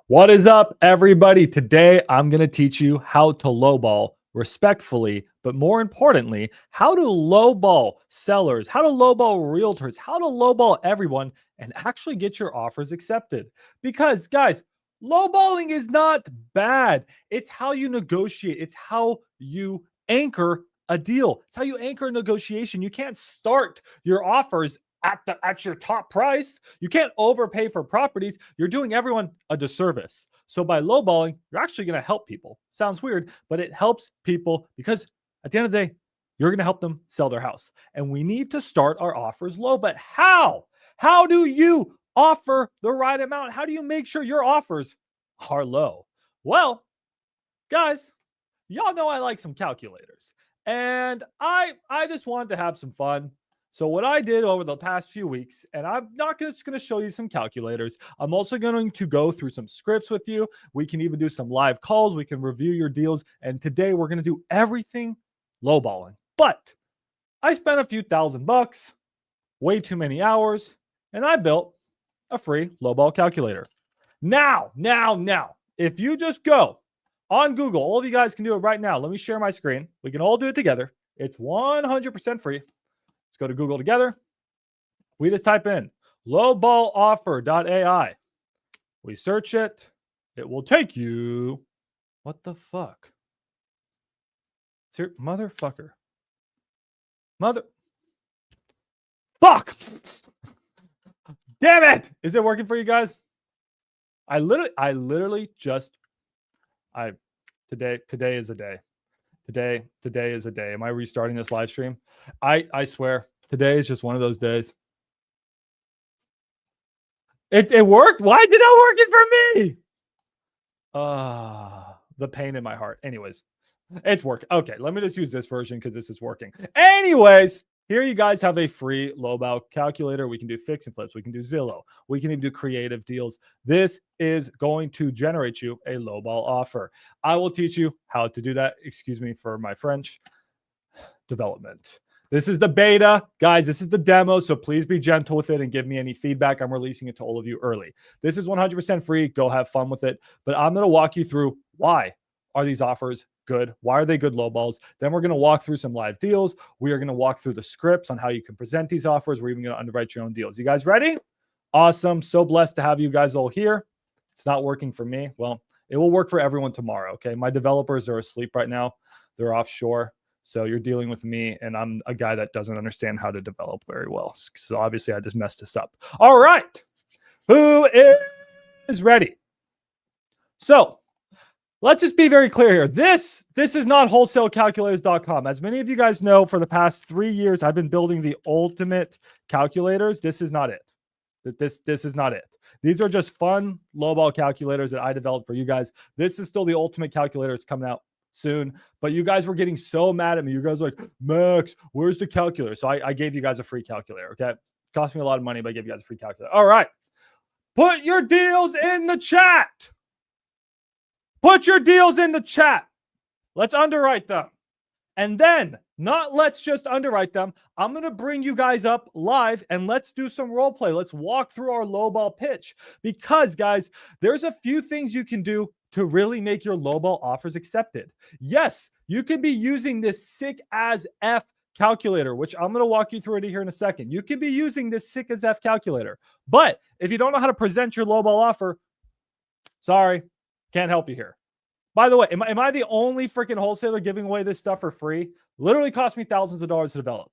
What is up, everybody? Today, I'm going to teach you how to lowball respectfully, but more importantly, how to lowball sellers, how to lowball realtors, how to lowball everyone, and actually get your offers accepted. Because, guys, lowballing is not bad. It's how you negotiate, it's how you anchor a deal. It's how you anchor a negotiation. You can't start your offers at your top price. You can't overpay for properties. You're doing everyone a disservice. So by lowballing, you're actually going to help people. Sounds weird, but it helps people because at the end of the day, you're going to help them sell their house. And we need to start our offers low. But how? How do you offer the right amount? How do you make sure your offers are low? Well, guys, y'all know I like some calculators. And I just wanted to have some fun. So what I did over the past few weeks, and I'm not just going to show you some calculators. I'm also going to go through some scripts with you. We can even do some live calls. We can review your deals. And today we're going to do everything lowballing. But I spent a few $1,000, way too many hours, and I built a free lowball calculator. Now, if you just go on Google, all of you guys can do it right now. Let me share my screen. We can all do it together. It's 100% free. Let's go to Google together. We just type in LowballOffer.ai. We search it. It will take you. What the fuck? Motherfucker. Fuck. Damn it. Is it working for you guys? I literally just today is a day. Today is a day. Am I restarting this live stream? I swear, today is just one of those days. It worked? Why is it not working for me? The pain in my heart. Anyways, it's working. Okay, let me just use this version because this is working. Anyways, here you guys have a free lowball calculator. We can do fix and flips. We can do Zillow. We can even do creative deals. This is going to generate you a lowball offer. I will teach you how to do that. Excuse me for my French. Development. This is the beta. Guys, this is the demo, so please be gentle with it and give me any feedback. I'm releasing it to all of you early. This is 100% free. Go have fun with it. But I'm going to walk you through why are these offers good? Why are they good lowballs? Then we're going to walk through some live deals. We are going to walk through the scripts on how you can present these offers. We're even going to underwrite your own deals. You guys ready? Awesome. So blessed to have you guys all here. It's not working for me. Well, it will work for everyone tomorrow. Okay. My developers are asleep right now. They're offshore. So you're dealing with me, and I'm a guy that doesn't understand how to develop very well. So obviously I just messed this up. All right. Who is ready? So let's just be very clear here. This is not wholesalecalculators.com. As many of you guys know, for the past 3 years, I've been building the ultimate calculators. This is not it. This is not it. These are just fun lowball calculators that I developed for you guys. This is still the ultimate calculator. It's coming out soon, but you guys were getting so mad at me. You guys were like, Max, where's the calculator? So I gave you guys a free calculator. Okay. It cost me a lot of money, but I gave you guys a free calculator. All right. Put your deals in the chat. Put your deals in the chat. Let's underwrite them. And then, not let's just underwrite them. I'm going to bring you guys up live and let's do some role play. Let's walk through our lowball pitch because, guys, there's a few things you can do to really make your lowball offers accepted. Yes, you could be using this sick as F calculator, which I'm going to walk you through it here in a second. You could be using this sick as F calculator. But if you don't know how to present your lowball offer, sorry, can't help you here. By the way, am I the only freaking wholesaler giving away this stuff for free? Literally cost me thousands of dollars to develop.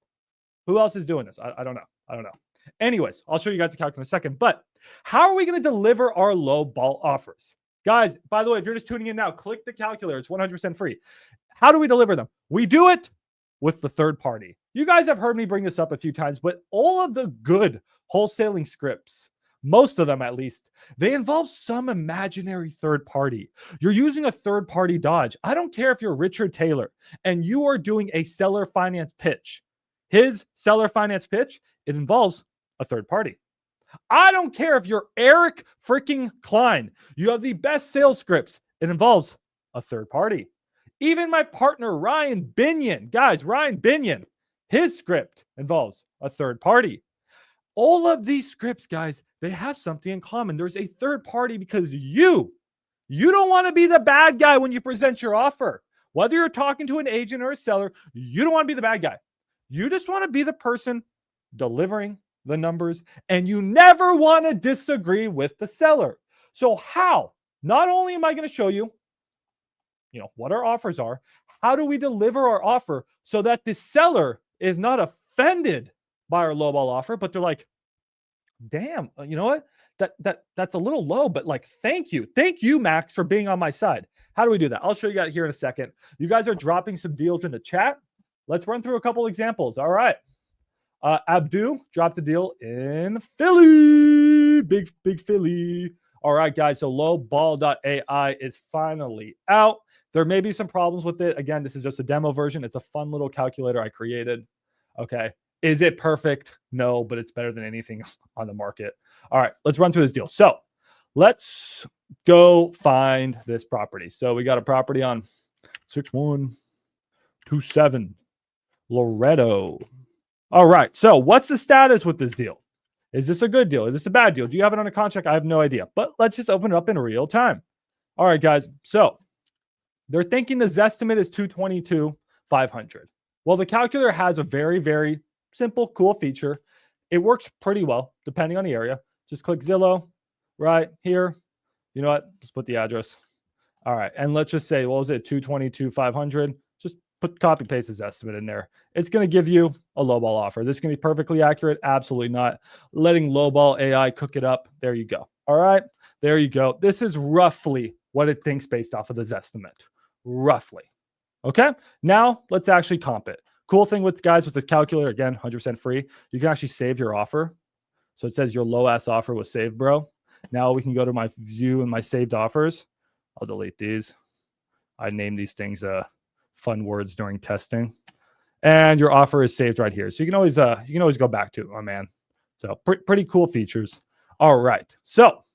Who else is doing this? I don't know. Anyways, I'll show you guys the calculator in a second. But how are we going to deliver our low ball offers? Guys, by the way, if you're just tuning in now, click the calculator. It's 100% free. How do we deliver them? We do it with the third party. You guys have heard me bring this up a few times, but all of the good wholesaling scripts, most of them at least, they involve some imaginary third party. You're using a third party dodge. I don't care if you're Richard Taylor and you are doing a seller finance pitch. His seller finance pitch, it involves a third party. I don't care if you're Eric freaking Klein. You have the best sales scripts. It involves a third party. Even my partner, Ryan Binion. Guys, Ryan Binion, his script involves a third party. All of these scripts, guys, they have something in common. There's a third party because you You don't want to be the bad guy when you present your offer. Whether you're talking to an agent or a seller, you don't want to be the bad guy. You just want to be the person delivering the numbers, and you never want to disagree with the seller. So how? Not only am I going to show you, what our offers are, how do we deliver our offer so that the seller is not offended by our lowball offer, but they're like, damn, you know what? That's a little low, but like, thank you, Max, for being on my side. How do we do that? I'll show you guys here in a second. You guys are dropping some deals in the chat. Let's run through a couple examples. All right. Abdu dropped a deal in Philly. Big Philly. All right, guys. So lowball.ai is finally out. There may be some problems with it. Again, this is just a demo version. It's a fun little calculator I created. Okay. Is it perfect? No, but it's better than anything on the market. All right, let's run through this deal. So let's go find this property. So we got a property on 6127 Loretto. All right, so what's the status with this deal? Is this a good deal? Is this a bad deal? Do you have it under contract? I have no idea, but let's just open it up in real time. All right, guys. So they're thinking the Zestimate is 222,500. Well, the calculator has a very, very simple, cool feature. It works pretty well depending on the area. Just click Zillow right here. You know what? Let's put the address. All right. And let's just say, what was it? 222,500. Just copy paste this estimate in there. It's going to give you a lowball offer. This is going to be perfectly accurate. Absolutely not. Letting Lowball AI cook it up. There you go. All right. There you go. This is roughly what it thinks based off of this estimate. Roughly. Okay. Now let's actually comp it. Cool thing with guys with this calculator, again, 100% free. You can actually save your offer. So it says your low ass offer was saved, bro. Now we can go to my view and my saved offers. I'll delete these. I named these things fun words during testing. And your offer is saved right here. So you can always go back to it, my man. So pretty cool features. All right. So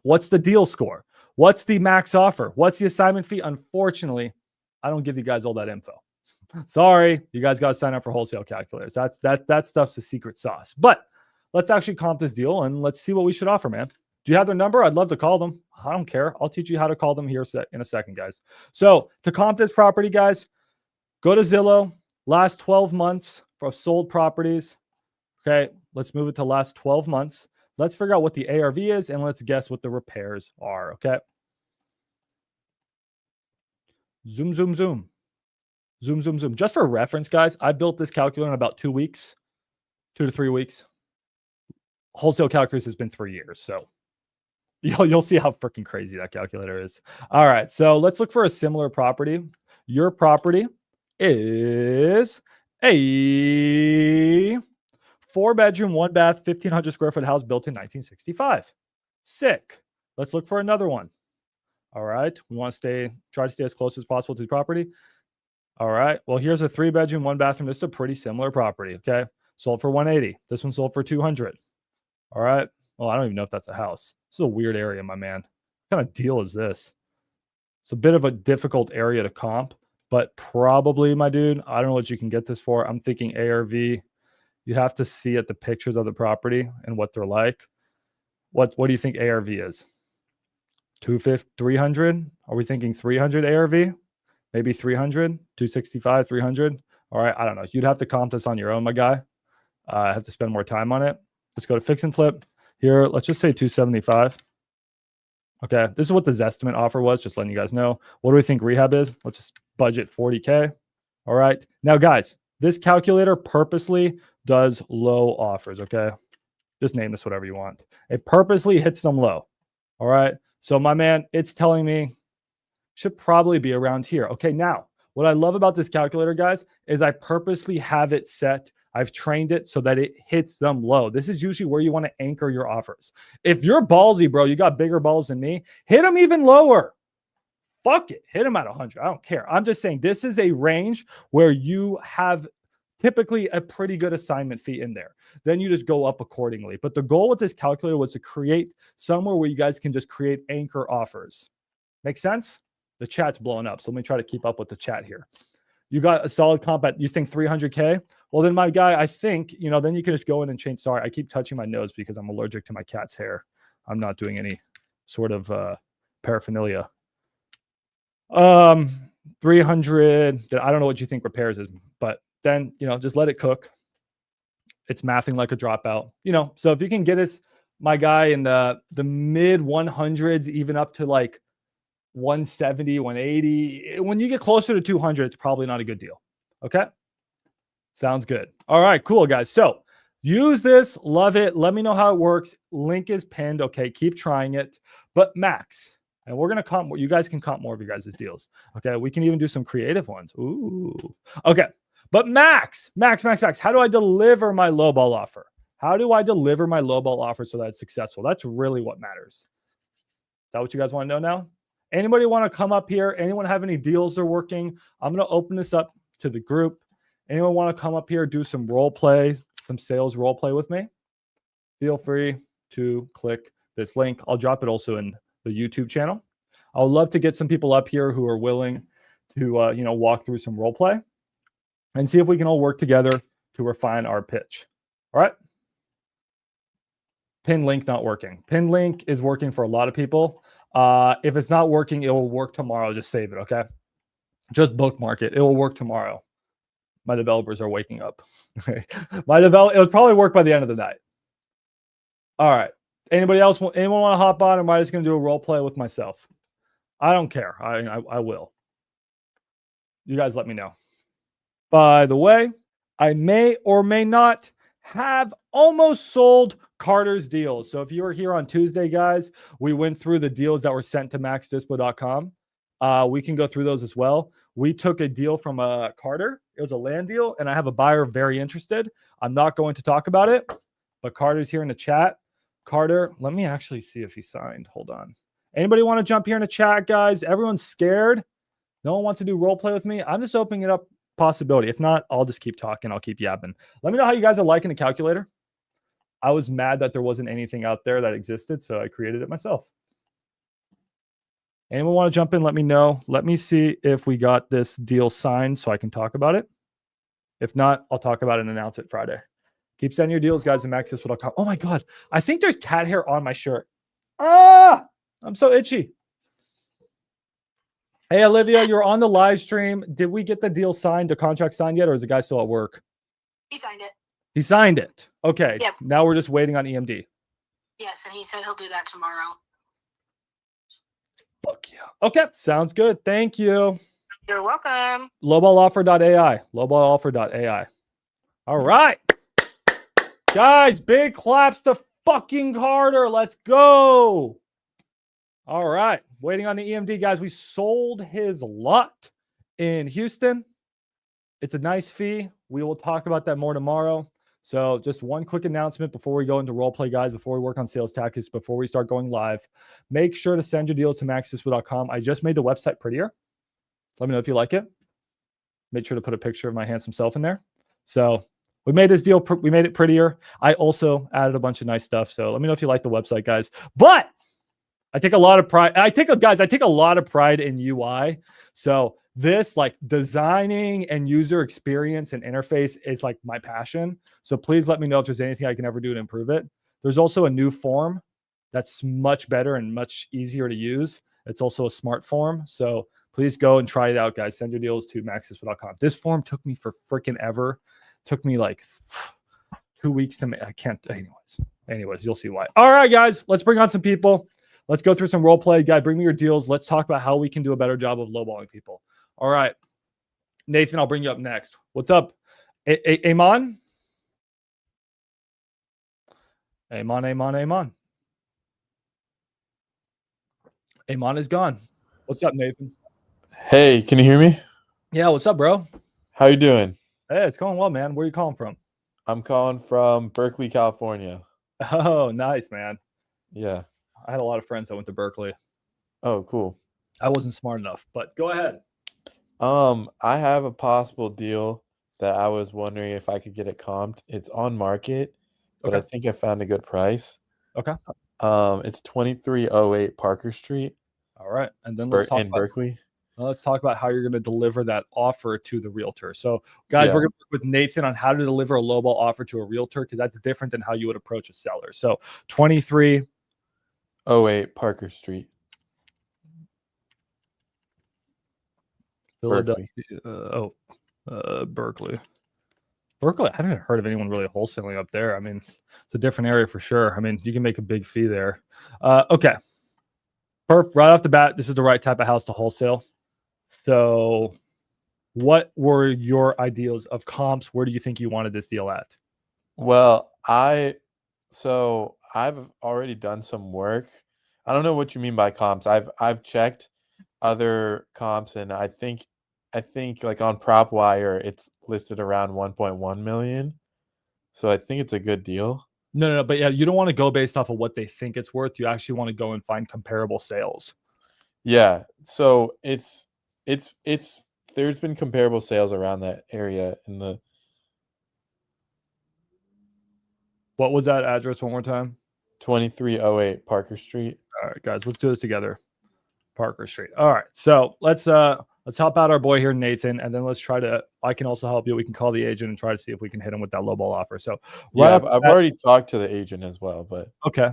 what's the deal score? What's the max offer? What's the assignment fee? Unfortunately, I don't give you guys all that info. Sorry, you guys got to sign up for wholesale calculators. That stuff's the secret sauce. But let's actually comp this deal and let's see what we should offer, man. Do you have their number? I'd love to call them. I don't care. I'll teach you how to call them here in a second, guys. So to comp this property, guys, go to Zillow. Last 12 months for sold properties. Okay, let's move it to last 12 months. Let's figure out what the ARV is and let's guess what the repairs are. Okay. Zoom, zoom, zoom. Zoom, zoom, zoom. Just for reference, guys, I built this calculator in about 2 weeks, 2 to 3 weeks. Wholesale calculators has been 3 years. So you'll see how freaking crazy that calculator is. All right. So let's look for a similar property. Your property is a 4-bedroom, 1-bath, 1,500 square foot house built in 1965. Sick. Let's look for another one. All right. We want to try to stay as close as possible to the property. All right. Well, here's a 3-bedroom, 1-bathroom. This is a pretty similar property. Okay. Sold for 180. This one sold for 200. All right. Well, I don't even know if that's a house. This is a weird area, my man. What kind of deal is this? It's a bit of a difficult area to comp, but probably, my dude, I don't know what you can get this for. I'm thinking ARV. You'd have to see at the pictures of the property and what they're like. What do you think ARV is? 250, 300? Are we thinking 300 ARV? Maybe 300, 265, 300. All right. I don't know. You'd have to comp this on your own, my guy. I have to spend more time on it. Let's go to fix and flip here. Let's just say 275. Okay. This is what the Zestimate offer was. Just letting you guys know. What do we think rehab is? Let's just budget 40K. All right. Now, guys, this calculator purposely does low offers. Okay. Just name this whatever you want. It purposely hits them low. All right. So my man, it's telling me should probably be around here. Okay, now, what I love about this calculator, guys, is I purposely have it set. I've trained it so that it hits them low. This is usually where you want to anchor your offers. If you're ballsy, bro, you got bigger balls than me, hit them even lower. Fuck it. Hit them at 100. I don't care. I'm just saying this is a range where you have typically a pretty good assignment fee in there. Then you just go up accordingly. But the goal with this calculator was to create somewhere where you guys can just create anchor offers. Make sense? The chat's blowing up. So let me try to keep up with the chat here. You got a solid comp at, you think 300K? Well, then my guy, I think, then you can just go in and change. Sorry, I keep touching my nose because I'm allergic to my cat's hair. I'm not doing any sort of paraphernalia. 300. I don't know what you think repairs is, but then, just let it cook. It's mathing like a dropout, so if you can get us, my guy, in the mid 100s, even up to like 170, 180, when you get closer to 200, it's probably not a good deal. Okay. Sounds good. All right, cool, guys. So use this, love it. Let me know how it works. Link is pinned. Okay, keep trying it. But Max, and we're gonna comp more. You guys can comp more of your guys' deals. Okay, we can even do some creative ones. Ooh. Okay, but Max, how do I deliver my lowball offer? How do I deliver my lowball offer so that it's successful? That's really what matters. Is that what you guys want to know now? Anybody want to come up here? Anyone have any deals they're working? I'm gonna open this up to the group. Anyone want to come up here, do some role play, some sales role play with me? Feel free to click this link. I'll drop it also in the YouTube channel. I would love to get some people up here who are willing to, walk through some role play and see if we can all work together to refine our pitch. All right. Pin link not working. Pin link is working for a lot of people. If it's not working, it will work tomorrow. Just save it. Okay. Just bookmark it. It will work tomorrow. My developers are waking up. It will probably work by the end of the night. All right. Anybody else? Anyone want to hop on? Or am I just going to do a role play with myself? I don't care. I will. You guys let me know. By the way, I may or may not have almost sold Carter's deals. So if you were here on Tuesday, guys, we went through the deals that were sent to maxdispo.com. We can go through those as well. We took a deal from Carter. It was a land deal, and I have a buyer very interested. I'm not going to talk about it, but Carter's here in the chat. Carter, let me actually see if he signed. Hold on. Anybody want to jump here in the chat, guys? Everyone's scared. No one wants to do role play with me. I'm just opening it up possibility. If not, I'll just keep talking. I'll keep yapping. Let me know how you guys are liking the calculator. I was mad that there wasn't anything out there that existed, so I created it myself. Anyone want to jump in? Let me know. Let me see if we got this deal signed so I can talk about it. If not, I'll talk about it and announce it Friday. Keep sending your deals, guys, at maxdispo.com. Oh my God. I think there's cat hair on my shirt. Ah, I'm so itchy. Hey, Olivia, you're on the live stream. Did we get the deal signed, the contract signed yet, or is the guy still at work? He signed it. He signed it. Okay. Yep. Now we're just waiting on EMD. Yes, and he said he'll do that tomorrow. Fuck yeah. Okay. Sounds good. Thank you. You're welcome. LowballOffer.ai. LowballOffer.ai. All right. Guys, big claps to fucking Carter. Let's go. All right. Waiting on the EMD, guys. We sold his lot in Houston. It's a nice fee. We will talk about that more tomorrow. So just one quick announcement before we go into role play, guys, before we work on sales tactics, before we start going live. Make sure to send your deals to maxdispo.com. I just made the website prettier. Let me know if you like it. Make sure to put a picture of my handsome self in there. So we made this deal. We made it prettier. I also added a bunch of nice stuff. So let me know if you like the website, guys. But I take a lot of pride. I take a lot of pride in UI. So this, like, designing and user experience and interface is like my passion. So please let me know if there's anything I can ever do to improve it. There's also a new form that's much better and much easier to use. It's also a smart form. So please go and try it out, guys. Send your deals to maxdispo.com. This form took me for freaking ever. Took me like 2 weeks to make. I can't. Anyways, you'll see why. All right, guys, let's bring on some people. Let's go through some role play. Guy, bring me your deals. Let's talk about how we can do a better job of lowballing people. All right. Nathan, I'll bring you up next. What's up? Amon? Amon. Amon is gone. What's up, Nathan? Hey, can you hear me? Yeah, what's up, bro? How you doing? Hey, it's going well, man. Where are you calling from? I'm calling from Berkeley, California. Oh, nice, man. Yeah. I had a lot of friends that went to Berkeley. Oh, cool. I wasn't smart enough, but go ahead. I have a possible deal that I was wondering if I could get it comped. It's on market, but Okay. I think I found a good price. Okay. It's 2308 Parker Street. All right. And then let's talk in Berkeley. Let's talk about how you're going to deliver that offer to the realtor. So, guys, we're going to work with Nathan on how to deliver a lowball offer to a realtor, because that's different than how you would approach a seller. So 2308 Parker Street. Berkeley. Berkeley. Berkeley, I haven't heard of anyone really wholesaling up there. I mean, it's a different area for sure. I mean, you can make a big fee there. Okay. Right off the bat, this is the right type of house to wholesale. So what were your ideals of comps? Where do you think you wanted this deal at? Well, I've already done some work. I don't know what you mean by comps. I've checked other comps, and I think like on PropWire it's listed around 1.1 million. So I think it's a good deal. No. But yeah, you don't want to go based off of what they think it's worth. You actually want to go and find comparable sales. Yeah. So it's there's been comparable sales around that area in the. What was that address one more time? 2308 Parker Street. All right, guys, let's do this together. Parker Street. All right, so let's help out our boy here, Nathan, and then let's try to. I can also help you. We can call the agent and try to see if we can hit him with that lowball offer. So I've already talked to the agent as well, but okay,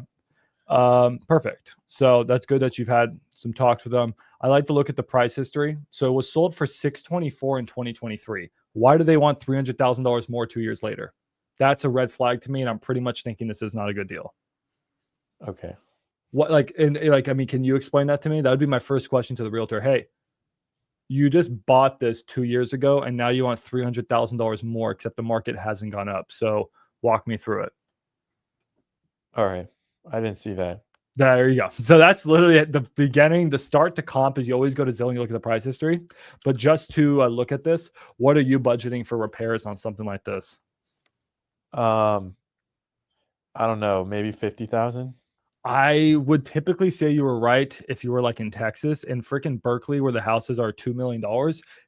perfect. So that's good that you've had some talks with them. I like to look at the price history. So it was sold for $624 in 2023. Why do they want $300,000 more 2 years later? That's a red flag to me, and I'm pretty much thinking this is not a good deal. Okay. What I mean, can you explain that to me? That would be my first question to the realtor. Hey, you just bought this 2 years ago, and now you want $300,000 more, except the market hasn't gone up. So walk me through it. All right. I didn't see that. There you go. So that's literally at the beginning. The start to comp is you always go to Zillow and you look at the price history. But just to look at this, what are you budgeting for repairs on something like this? I don't know, maybe 50,000. I would typically say you were right if you were like in Texas. In freaking Berkeley, where the houses are $2 million,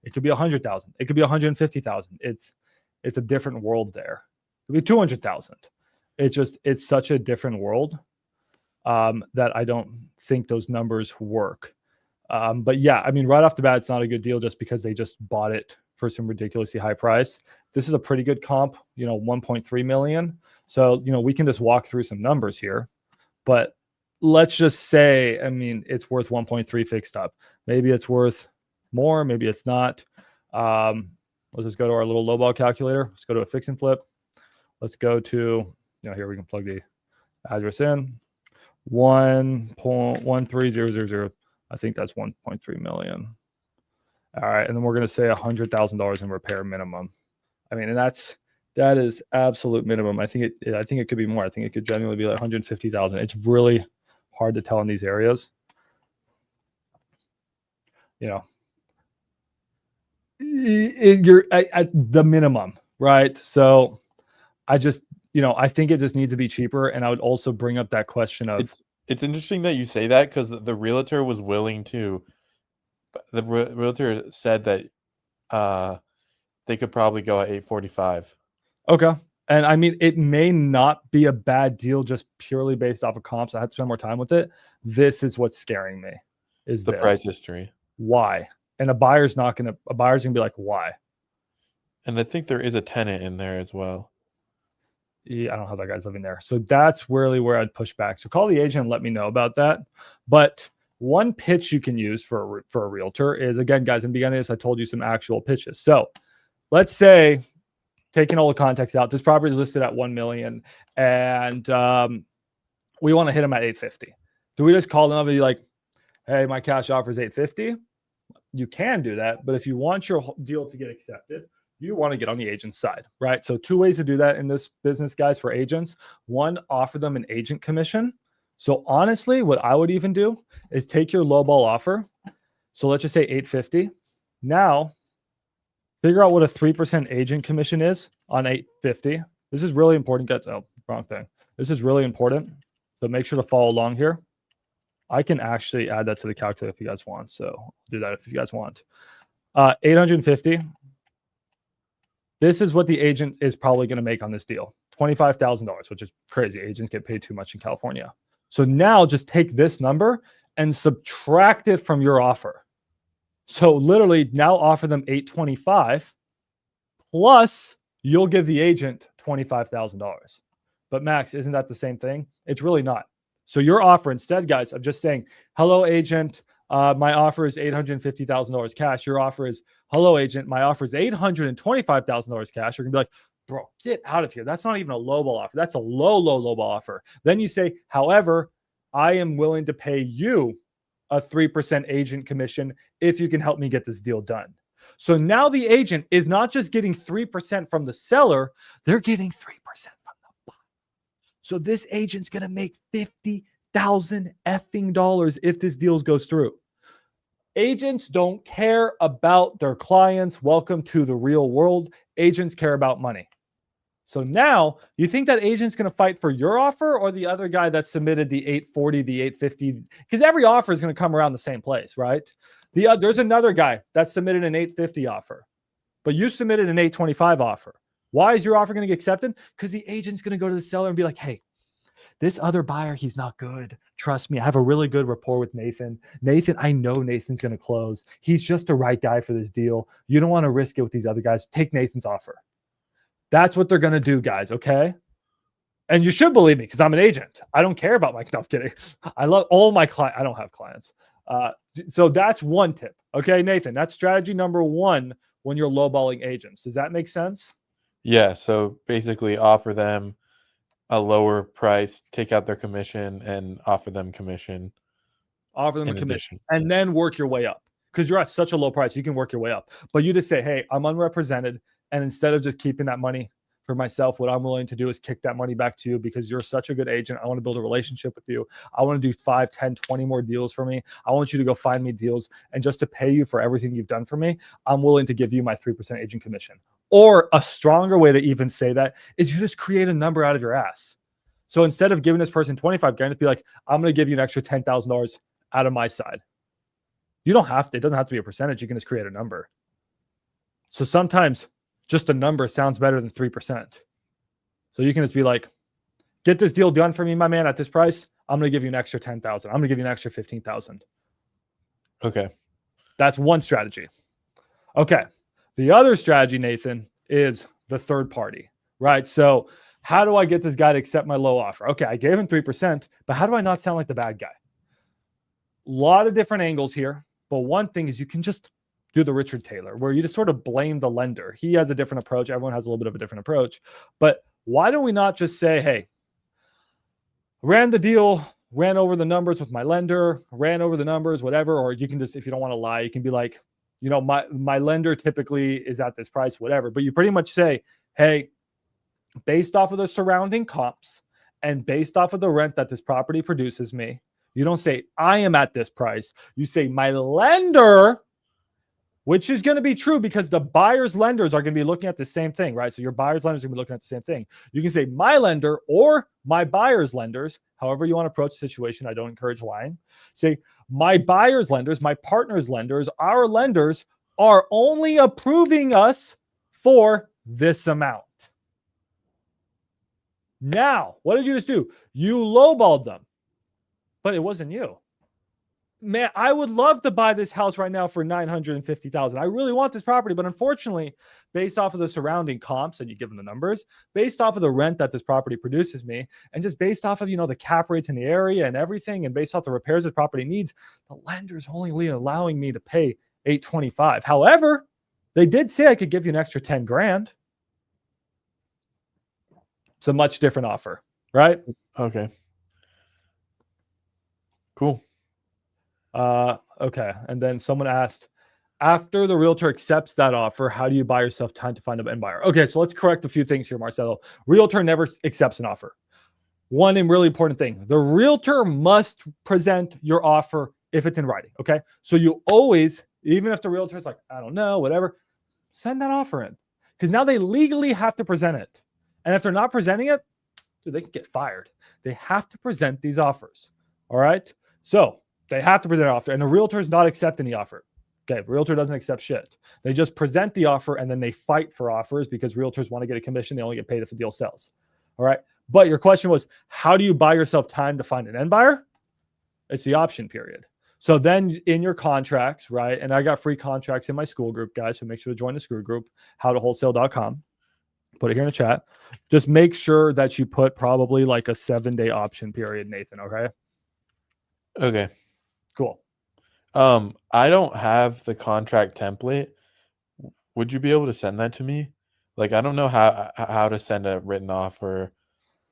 it could be 100,000. It could be 150,000. It's a different world there. It could be 200,000. It's such a different world that I don't think those numbers work. But yeah, I mean, right off the bat, it's not a good deal just because they just bought it for some ridiculously high price. This is a pretty good comp, 1.3 million. So, we can just walk through some numbers here. But let's just say, I mean, it's worth 1.3 fixed up. Maybe it's worth more. Maybe it's not. Let's just go to our little lowball calculator. Let's go to a fix and flip. Let's go to, here we can plug the address in. 1.13000. I think that's 1.3 million. All right. And then we're going to say $100,000 in repair minimum. I mean, and that is absolute minimum. I think it could be more. I think it could genuinely be like 150,000. It's really hard to tell in these areas. You're at the minimum, right? So I just, I think it just needs to be cheaper. And I would also bring up that question of. It's interesting that you say that because the realtor was willing to. The realtor said that they could probably go at 845. Okay. And I mean, it may not be a bad deal just purely based off of comps. I had to spend more time with it. This is what's scaring me. Is the price history. Why? And a buyer's gonna be like, why? And I think there is a tenant in there as well. Yeah, I don't know how that guy's living there. So that's really where I'd push back. So call the agent and let me know about that. But one pitch you can use for a realtor is, again, guys, in the beginning of this, I told you some actual pitches. So let's say, taking all the context out, this property is listed at 1 million and we want to hit them at 850. Do we just call them up and be like, hey, my cash offer is 850? You can do that. But if you want your deal to get accepted, you want to get on the agent's side, right? So 2 ways to do that in this business, guys, for agents. One, offer them an agent commission. So honestly, what I would even do is take your lowball offer. So let's just say 850. Now, figure out what a 3% agent commission is on 850. This is really important, guys. Oh, wrong thing. This is really important. So make sure to follow along here. I can actually add that to the calculator if you guys want. So I'll do that if you guys want. 850. This is what the agent is probably going to make on this deal. $25,000, which is crazy. Agents get paid too much in California. So now just take this number and subtract it from your offer. So literally now offer them $825 plus you'll give the agent $25,000. But Max, isn't that the same thing? It's really not. So your offer instead, guys, of just saying, hello, agent, My offer is $850,000 cash. Your offer is, hello, agent. My offer is $825,000 cash. You're going to be like, bro, get out of here. That's not even a lowball offer. That's a lowball offer. Then you say, however, I am willing to pay you a 3% agent commission if you can help me get this deal done. So now the agent is not just getting 3% from the seller, they're getting 3% from the buyer. So this agent's going to make $50,000 effing dollars if this deal goes through. Agents don't care about their clients. Welcome to the real world. Agents care about money. So now you think that agent's going to fight for your offer or the other guy that submitted the 840, the 850? Because every offer is going to come around the same place, right? There's another guy that submitted an 850 offer, but you submitted an 825 offer. Why is your offer going to get accepted? Because the agent's going to go to the seller and be like, hey, this other buyer, he's not good. Trust me, I have a really good rapport with Nathan. Nathan, I know Nathan's going to close. He's just the right guy for this deal. You don't want to risk it with these other guys. Take Nathan's offer. That's what they're going to do, guys, okay? And you should believe me because I'm an agent. I don't care about my, no, I'm kidding. I love all my clients. I don't have clients. So that's one tip. Okay, Nathan, that's strategy number one when you're lowballing agents. Does that make sense? Yeah. So basically offer them a lower price, take out their commission, and offer them commission. Offer them a commission and then work your way up because you're at such a low price. You can work your way up. But you just say, hey, I'm unrepresented. And instead of just keeping that money for myself, what I'm willing to do is kick that money back to you because you're such a good agent. I want to build a relationship with you. I want to do 5, 10, 20 more deals for me. I want you to go find me deals. And just to pay you for everything you've done for me, I'm willing to give you my 3% agent commission. Or a stronger way to even say that is you just create a number out of your ass. So instead of giving this person 25 grand, it'd be like, I'm going to give you an extra $10,000 out of my side. You don't have to. It doesn't have to be a percentage. You can just create a number. So sometimes just a number sounds better than 3%. So you can just be like, get this deal done for me, my man, at this price. I'm going to give you an extra 10,000. I'm going to give you an extra 15,000. Okay. That's one strategy. Okay. The other strategy, Nathan, is the third party, right? So how do I get this guy to accept my low offer? Okay, I gave him 3%, but how do I not sound like the bad guy? A lot of different angles here, but one thing is you can just do the Richard Taylor, where you just sort of blame the lender. He has a different approach. Everyone has a little bit of a different approach. But why don't we not just say, hey, ran the deal, ran over the numbers with my lender, ran over the numbers, whatever. Or you can just, if you don't want to lie, you can be like, you know, my lender typically is at this price, whatever. But you pretty much say, hey, based off of the surrounding comps and based off of the rent that this property produces me, you don't say, I am at this price. You say, my lender, which is going to be true because the buyer's lenders are going to be looking at the same thing, right? So your buyer's lenders are going to be looking at the same thing. You can say my lender or my buyer's lenders, however you want to approach the situation. I don't encourage lying. Say my buyer's lenders, my partner's lenders, our lenders are only approving us for this amount. Now, what did you just do? You lowballed them, but it wasn't you. Man, I would love to buy this house right now for $950,000. I really want this property, but unfortunately, based off of the surrounding comps, and you give them the numbers, based off of the rent that this property produces me, and just based off of, you know, the cap rates in the area and everything, and based off the repairs the property needs, the lender's only allowing me to pay $825,000. However, they did say I could give you an extra 10 grand. It's a much different offer, right? Okay. Cool. Okay. And then someone asked, after the realtor accepts that offer, how do you buy yourself time to find a buyer? Okay, so let's correct a few things here, Marcelo. Realtor never accepts an offer. One and really important thing, the realtor must present your offer if it's in writing, okay? So you always, even if the realtor is like, I don't know, whatever, send that offer in. Because now they legally have to present it. And if they're not presenting it, dude, they can get fired. They have to present these offers, all right? So they have to present an offer, and the realtor is not accepting the offer. Okay, the realtor doesn't accept shit. They just present the offer, and then they fight for offers because realtors want to get a commission. They only get paid if the deal sells. All right. But your question was, how do you buy yourself time to find an end buyer? It's the option period. So then in your contracts, right? And I got free contracts in my school group, guys. So make sure to join the school group, howtowholesale.com. Put it here in the chat. Just make sure that you put probably like a 7-day option period, Nathan. Okay. Okay. Cool. I don't have the contract template. Would you be able to send that to me? Like, I don't know how to send a written offer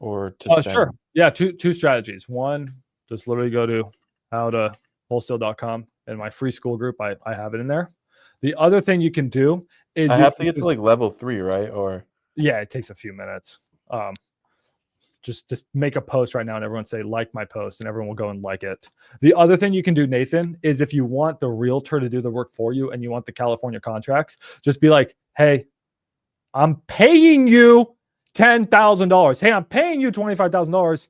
or to Oh, send. sure. Yeah, two strategies. One, just literally go to howtowholesale.com and my free school group. I have it in there. The other thing you can do is I you have to can get to like level 3, right? Or yeah, it takes a few minutes. Just make a post right now and everyone say like my post and everyone will go and like it. The other thing you can do, Nathan, is if you want the realtor to do the work for you and you want the California contracts, just be like, hey, I'm paying you $10,000. Hey, I'm paying you $25,000.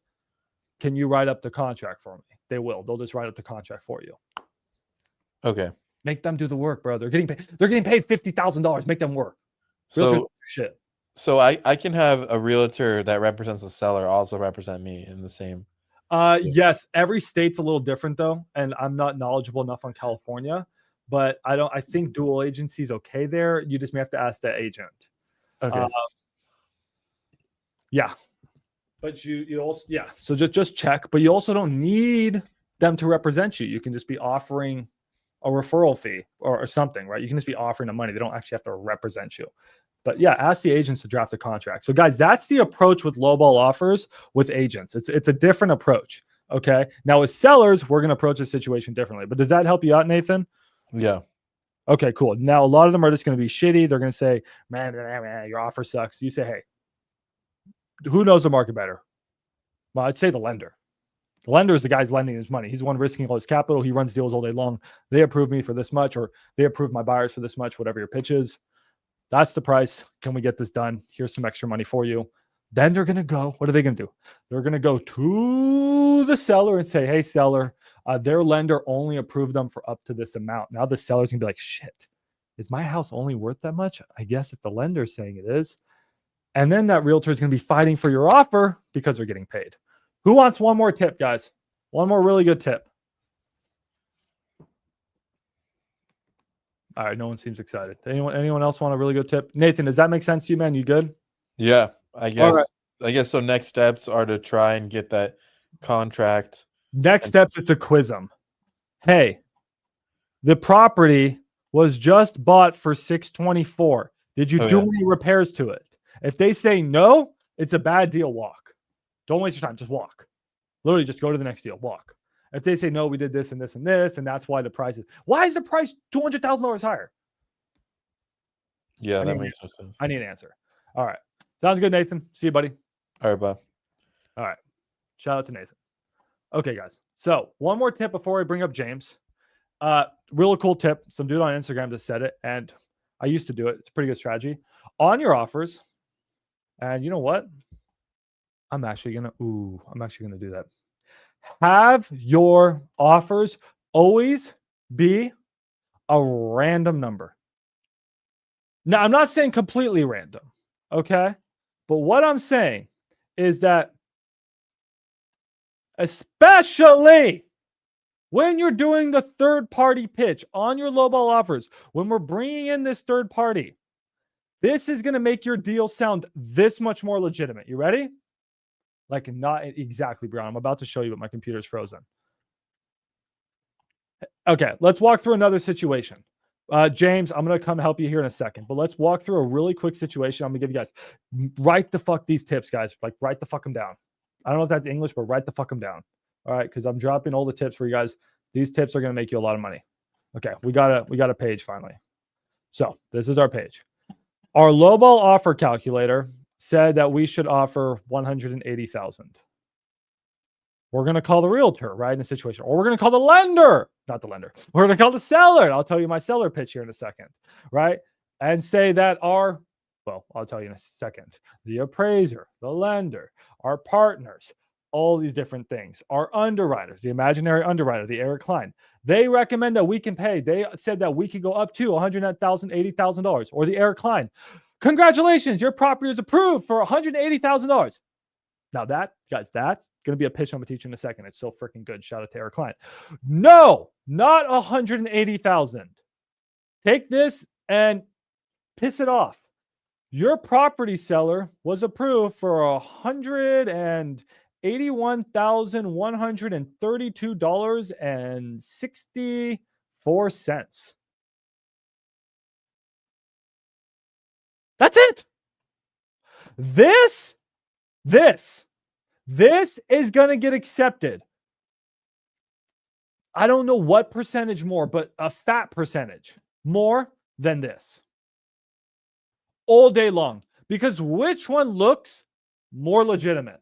Can you write up the contract for me? They will. They'll just write up the contract for you. okay. Make them do the work, bro. They're getting paid. They're getting paid $50,000. Make them work. Realtors shit. So I can have a realtor that represents the seller also represent me in the same. Yes, every state's a little different though, and I'm not knowledgeable enough on California, but I think dual agency is okay there. You just may have to ask the agent. Okay. Yeah. But you also so just check, but you also don't need them to represent you. You can just be offering a referral fee or something, right? You can just be offering the money. They don't actually have to represent you. But yeah, ask the agents to draft a contract. So guys, that's the approach with lowball offers with agents. It's a different approach. Okay. Now with sellers, we're going to approach the situation differently. But does that help you out, Nathan? Yeah. Okay, cool. Now a lot of them are just going to be shitty. They're going to say, man, your offer sucks. You say, hey, who knows the market better? Well, I'd say the lender. The lender is the guy's lending his money. He's the one risking all his capital. He runs deals all day long. They approve me for this much, or they approve my buyers for this much, whatever your pitch is. That's the price. Can we get this done? Here's some extra money for you. Then they're going to go. What are they going to do? They're going to go to the seller and say, hey, seller, their lender only approved them for up to this amount. Now the seller's going to be like, shit, is my house only worth that much? I guess if the lender's saying it is. And then that realtor is going to be fighting for your offer because they're getting paid. Who wants one more tip, guys? One more really good tip. All right, no one seems excited. Anyone else want a really good tip? Nathan, does that make sense to you, man? You good? Yeah, I All right. guess so. Next steps are to try and get that contract. Next steps is to quiz them. Hey, the property was just bought for $624. Did you do any repairs to it? If they say no, it's a bad deal. Walk. Don't waste your time. Just walk. Literally, just go to the next deal. Walk. If they say no, we did this and this and this, and that's why the price is. Why is the price $200,000 higher? Yeah, that makes no sense. I need an answer. All right. Sounds good, Nathan. See you, buddy. All right, bye. All right. Shout out to Nathan. Okay, guys. So one more tip before I bring up James. Real cool tip. Some dude on Instagram just said it, and I used to do it. It's a pretty good strategy. On your offers, and you know what? I'm actually gonna do that. Have your offers always be a random number. Now, I'm not saying completely random, okay? But what I'm saying is that especially when you're doing the third-party pitch on your lowball offers, when we're bringing in this third party, this is going to make your deal sound this much more legitimate. You ready? Like, not exactly, Brown. I'm about to show you, but my computer's frozen. Okay, let's walk through another situation. James, I'm going to come help you here in a second, but let's walk through a really quick situation. I'm going to give you guys, write the fuck these tips, guys. Like, write the fuck them down. I don't know if that's English, but write the fuck them down. All right, because I'm dropping all the tips for you guys. These tips are going to make you a lot of money. Okay, we got a page finally. So this is our page. Our lowball offer calculator said that we should offer 180,000. We're going to call the realtor, right, in a situation. Or we're going to call the lender, not the lender. We're going to call the seller. And I'll tell you my seller pitch here in a second, right? And say that I'll tell you in a second. The appraiser, the lender, our partners, all these different things. Our underwriters, the imaginary underwriter, the Eric Klein, they recommend that we can pay. They said that we could go up to $100,000, $80,000. Or the Eric Klein, congratulations, your property is approved for $180,000. Now that, guys, that's going to be a pitch I'm going to teach you in a second. It's so freaking good. Shout out to Eric Klein. No, not 180,000. Take this and piss it off. Your property seller was approved for $181,132.65. 4 cents. That's it. This is going to get accepted. I don't know what percentage more, but a fat percentage more than this. All day long. Because which one looks more legitimate?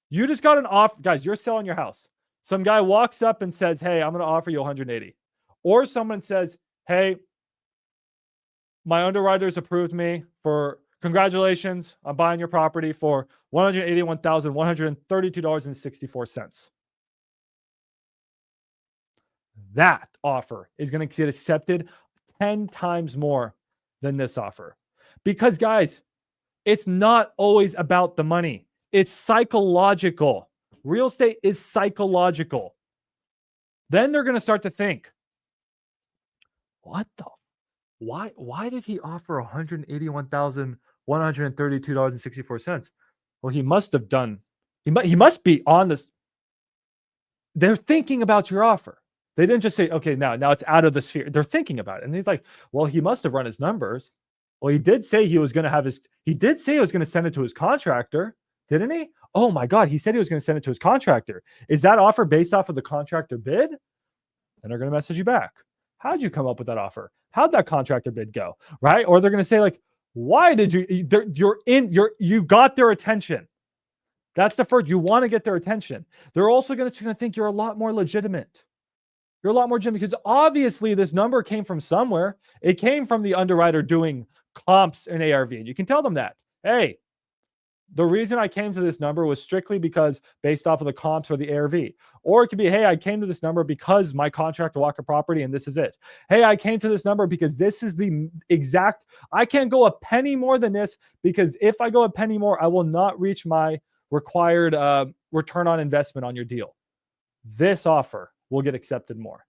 You just got an offer. Guys, you're selling your house. Some guy walks up and says, hey, I'm going to offer you 180. Or someone says, hey, my underwriters approved me for congratulations. I'm buying your property for $181,132.64. That offer is going to get accepted 10 times more than this offer. Because, guys, it's not always about the money. It's psychological. Real estate is psychological. Then they're going to start to think, what the? Why did he offer $181,132.64? Well, he must have done, he must be on this. They're thinking about your offer. They didn't just say, okay, now it's out of the sphere. They're thinking about it. And he's like, well, he must have run his numbers. Well, he did say he was going to send it to his contractor, didn't he? Oh my God, he said he was going to send it to his contractor. Is that offer based off of the contractor bid? And they're going to message you back. How'd you come up with that offer? How'd that contractor bid go? Right? Or they're going to say like, why did you got their attention. That's the first, you want to get their attention. They're also going to think you're a lot more legitimate. You're a lot more legitimate because obviously this number came from somewhere. It came from the underwriter doing comps and ARV. And you can tell them that, hey, the reason I came to this number was strictly because based off of the comps or the ARV. Or it could be, hey, I came to this number because my contract to walk a property and this is it. Hey, I came to this number because this is the exact, I can't go a penny more than this because if I go a penny more, I will not reach my required return on investment on your deal. This offer will get accepted more.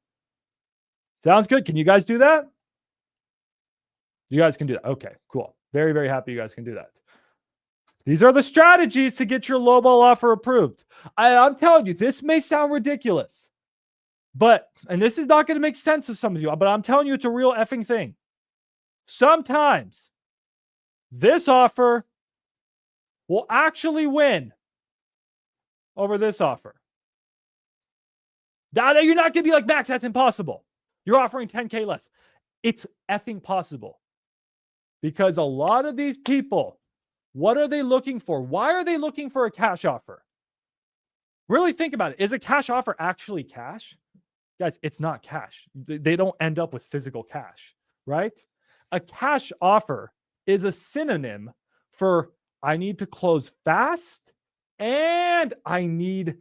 Sounds good. Can you guys do that? You guys can do that. Okay, cool. Very, very happy you guys can do that. These are the strategies to get your lowball offer approved. I'm telling you, this may sound ridiculous, and this is not going to make sense to some of you, but I'm telling you, it's a real effing thing. Sometimes this offer will actually win over this offer. Now you're not going to be like, Max, that's impossible. You're offering 10K less. It's effing possible. Because a lot of these people, what are they looking for? Why are they looking for a cash offer? Really think about it. Is a cash offer actually cash? Guys, it's not cash. They don't end up with physical cash, right? A cash offer is a synonym for I need to close fast and I need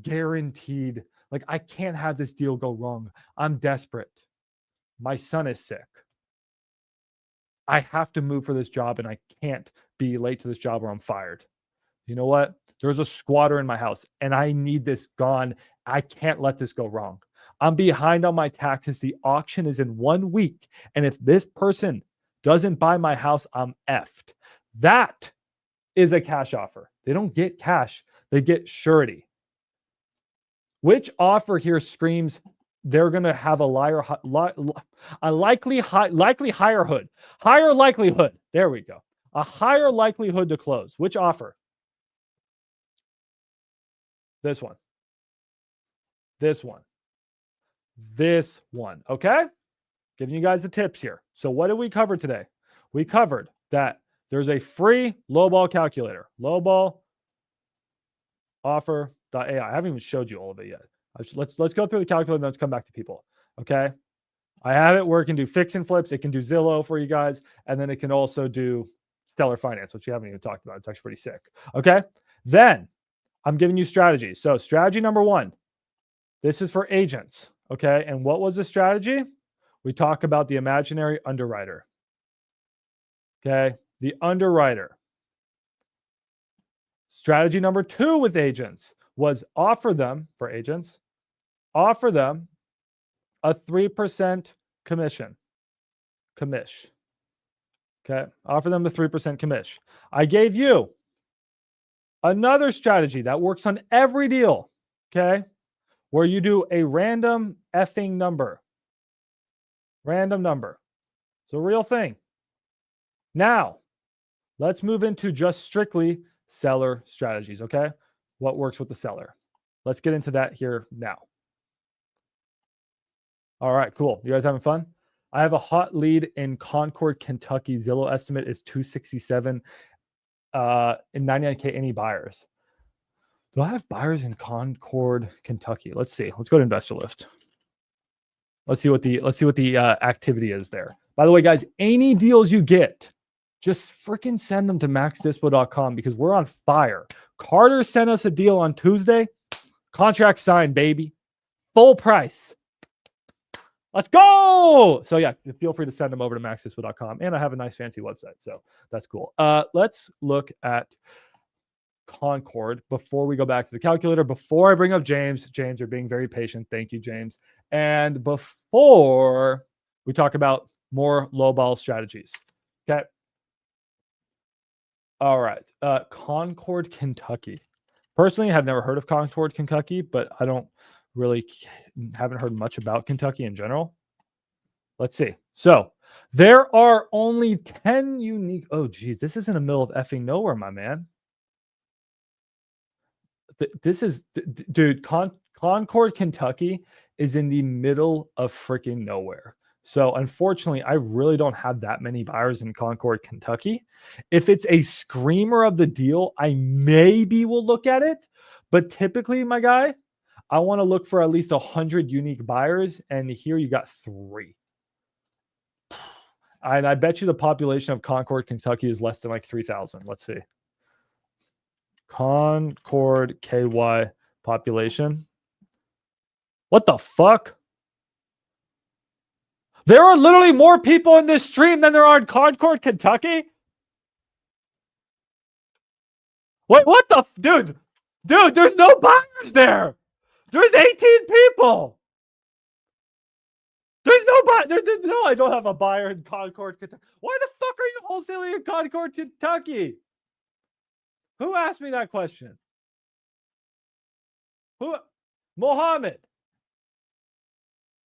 guaranteed. Like, I can't have this deal go wrong. I'm desperate. My son is sick. I have to move for this job and I can't be late to this job or I'm fired. You know what? There's a squatter in my house and I need this gone. I can't let this go wrong. I'm behind on my taxes. The auction is in 1 week. And if this person doesn't buy my house, I'm effed. That is a cash offer. They don't get cash. They get surety. Which offer here screams they're going to have a likely higher likelihood. There we go. A higher likelihood to close. Which offer? This one. This one. This one. Okay? Giving you guys the tips here. So what did we cover today? We covered that there's a free lowball calculator. LowballOffer.ai. I haven't even showed you all of it yet. Let's go through the calculator and let's come back to people. Okay. I have it where it can do fix and flips. It can do Zillow for you guys. And then it can also do Stellar Finance, which you haven't even talked about. It's actually pretty sick. Okay. Then I'm giving you strategies. So strategy number 1, this is for agents. Okay. And what was the strategy? We talk about the imaginary underwriter. Okay. The underwriter. Strategy number 2 with agents was offer them a 3% commission. Okay. Offer them the 3% commission. I gave you another strategy that works on every deal. Okay. where you do a random effing number. Random number. It's a real thing. Now, let's move into just strictly seller strategies, okay? What works with the seller? Let's get into that here now. All right, cool. You guys having fun? I have a hot lead in Concord, Kentucky. Zillow estimate is 267 in 99K. Any buyers? Do I have buyers in Concord, Kentucky? Let's see. Let's go to Investor Lift. Let's see what the activity is there. By the way, guys, any deals you get, just freaking send them to maxdispo.com because we're on fire. Carter sent us a deal on Tuesday. Contract signed, baby. Full price. Let's go. So yeah, feel free to send them over to maxdispo.com. And I have a nice fancy website. So that's cool. Let's look at Concord before we go back to the calculator. Before I bring up James, you're being very patient. Thank you, James. And before we talk about more lowball strategies. Okay. All right. Concord, Kentucky. Personally, I've never heard of Concord, Kentucky, but I haven't heard much about Kentucky in general. Let's see. So there are only 10 unique. Oh, geez. This is in the middle of effing nowhere, my man. This is, dude, Concord, Kentucky is in the middle of freaking nowhere. So unfortunately, I really don't have that many buyers in Concord, Kentucky. If it's a screamer of the deal, I maybe will look at it. But typically, my guy, I want to look for at least 100 unique buyers. And here you got 3. And I bet you the population of Concord, Kentucky is less than like 3,000. Let's see. Concord, KY population. What the fuck? There are literally more people in this stream than there are in Concord, Kentucky. Wait, what the dude? Dude, there's no buyers there. There's 18 people. There's no buyer. No, I don't have a buyer in Concord, Kentucky. Why the fuck are you wholesaling in Concord, Kentucky? Who asked me that question? Who? Mohammed.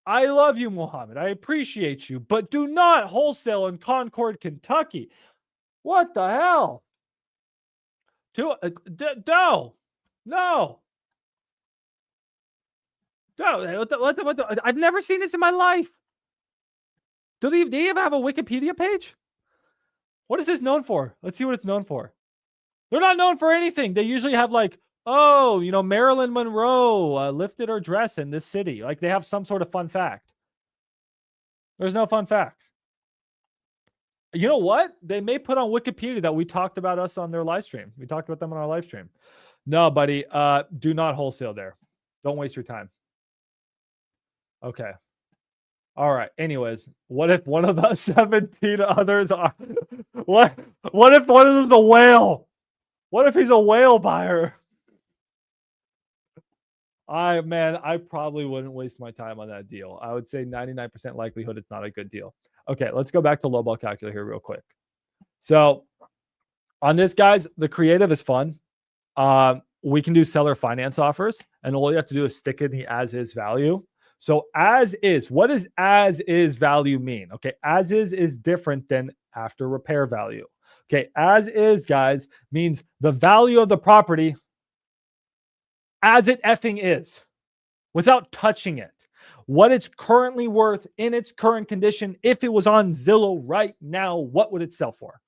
I love you, Mohammed. I appreciate you, but do not wholesale in Concord, Kentucky. What the hell? No. What I've never seen this in my life. Do they even have a Wikipedia page? What is this known for? Let's see what it's known for. They're not known for anything. They usually have like, oh, Marilyn Monroe lifted her dress in this city. Like they have some sort of fun fact. There's no fun facts. You know what? They may put on Wikipedia that we talked about us on their live stream. We talked about them on our live stream. No, buddy. Do not wholesale there. Don't waste your time. Okay. All right. Anyways, what if one of the 17 others are what if one of them's a whale? What if he's a whale buyer? I probably wouldn't waste my time on that deal. I would say 99% likelihood it's not a good deal. Okay, let's go back to lowball calculator here real quick. So on this, guys, the creative is fun. We can do seller finance offers, and all you have to do is stick in the as is value. So as is, what does as is value mean? Okay, as is different than after repair value. Okay, as is, guys, means the value of the property as it effing is, without touching it. What it's currently worth in its current condition. If it was on Zillow right now, what would it sell for?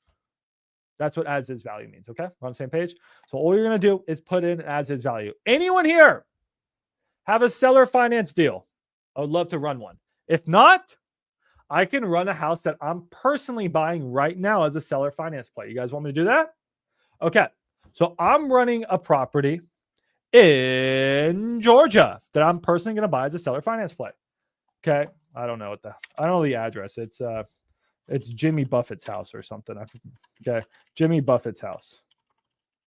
That's what as is value means. Okay, we're on the same page. So all you're going to do is put in as is value. Anyone here have a seller finance deal? I would love to run one. If not, I can run a house that I'm personally buying right now as a seller finance play. You guys want me to do that? Okay, so I'm running a property in Georgia that I'm personally going to buy as a seller finance play. Okay, I don't know the address. It's Jimmy Buffett's house or something. Okay, Jimmy Buffett's house.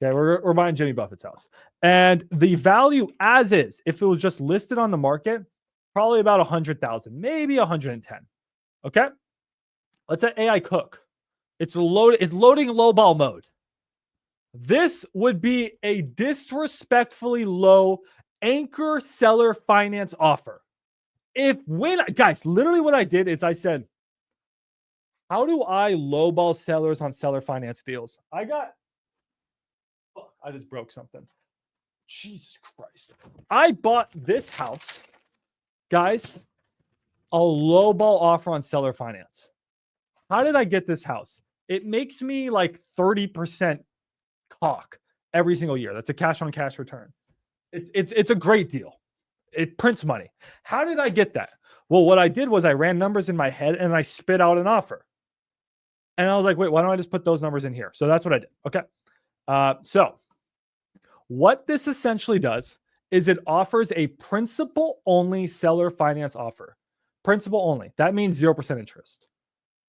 Okay, we're buying Jimmy Buffett's house, and the value as is, if it was just listed on the market, probably about 100,000, maybe 110. Okay, let's say AI Cook. It's loading lowball mode. This would be a disrespectfully low anchor seller finance offer. Guys, literally what I did is I said, how do I lowball sellers on seller finance deals? I just broke something. Jesus Christ. I bought this house, guys, a lowball offer on seller finance. How did I get this house? It makes me like 30% cock every single year. That's a cash on cash return. It's a great deal. It prints money. How did I get that? Well, what I did was I ran numbers in my head and I spit out an offer. And I was like, wait, why don't I just put those numbers in here? So that's what I did. Okay. So what this essentially does is it offers a principal only seller finance offer. Principal only. That means 0% interest.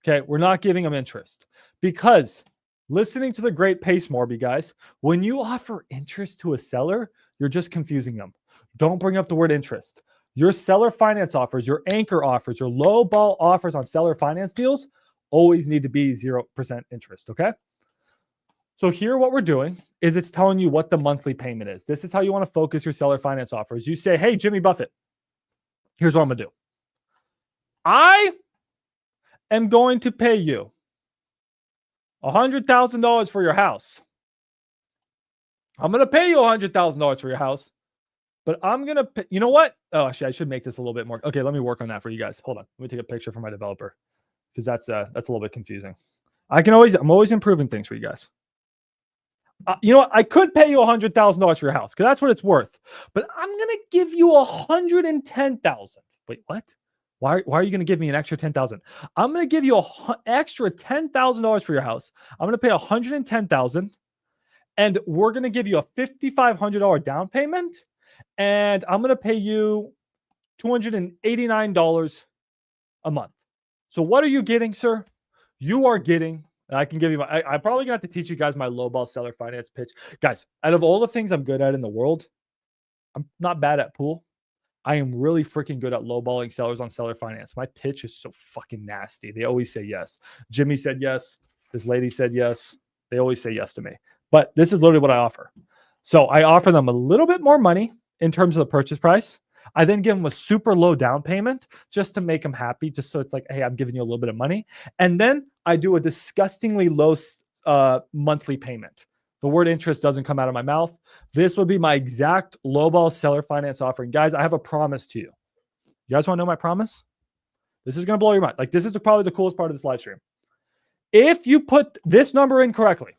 Okay. We're not giving them interest because listening to the great Pace Morby, guys, when you offer interest to a seller, you're just confusing them. Don't bring up the word interest. Your seller finance offers, your anchor offers, your low ball offers on seller finance deals always need to be 0% interest, okay? So here what we're doing is it's telling you what the monthly payment is. This is how you want to focus your seller finance offers. You say, hey, Jimmy Buffett, here's what I'm going to do. I am going to pay you $100,000 for your house. I'm going to pay you $100,000 for your house, but I'm going to pay, you know what? Oh, actually, I should make this a little bit more. Okay, let me work on that for you guys. Hold on. Let me take a picture for my developer because that's a little bit confusing. I'm always improving things for you guys. You know what? I could pay you $100,000 for your house because that's what it's worth, but I'm going to give you $110,000. Wait, what? Why are you going to give me an extra $10,000? I'm going to give you an extra $10,000 for your house. I'm going to pay $110,000. And we're going to give you a $5,500 down payment. And I'm going to pay you $289 a month. So what are you getting, sir? You are getting, and I can give you I'm probably going to have to teach you guys my lowball seller finance pitch. Guys, out of all the things I'm good at in the world, I'm not bad at pool. I am really freaking good at lowballing sellers on seller finance. My pitch is so fucking nasty. They always say yes. Jimmy said yes. This lady said yes. They always say yes to me. But this is literally what I offer. So I offer them a little bit more money in terms of the purchase price. I then give them a super low down payment just to make them happy, just so it's like, hey, I'm giving you a little bit of money. And then I do a disgustingly low monthly payment. The word interest doesn't come out of my mouth. This would be my exact lowball seller finance offering. Guys, I have a promise to you. You guys want to know my promise? This is going to blow your mind. Like, this is probably the coolest part of this live stream. If you put this number in correctly,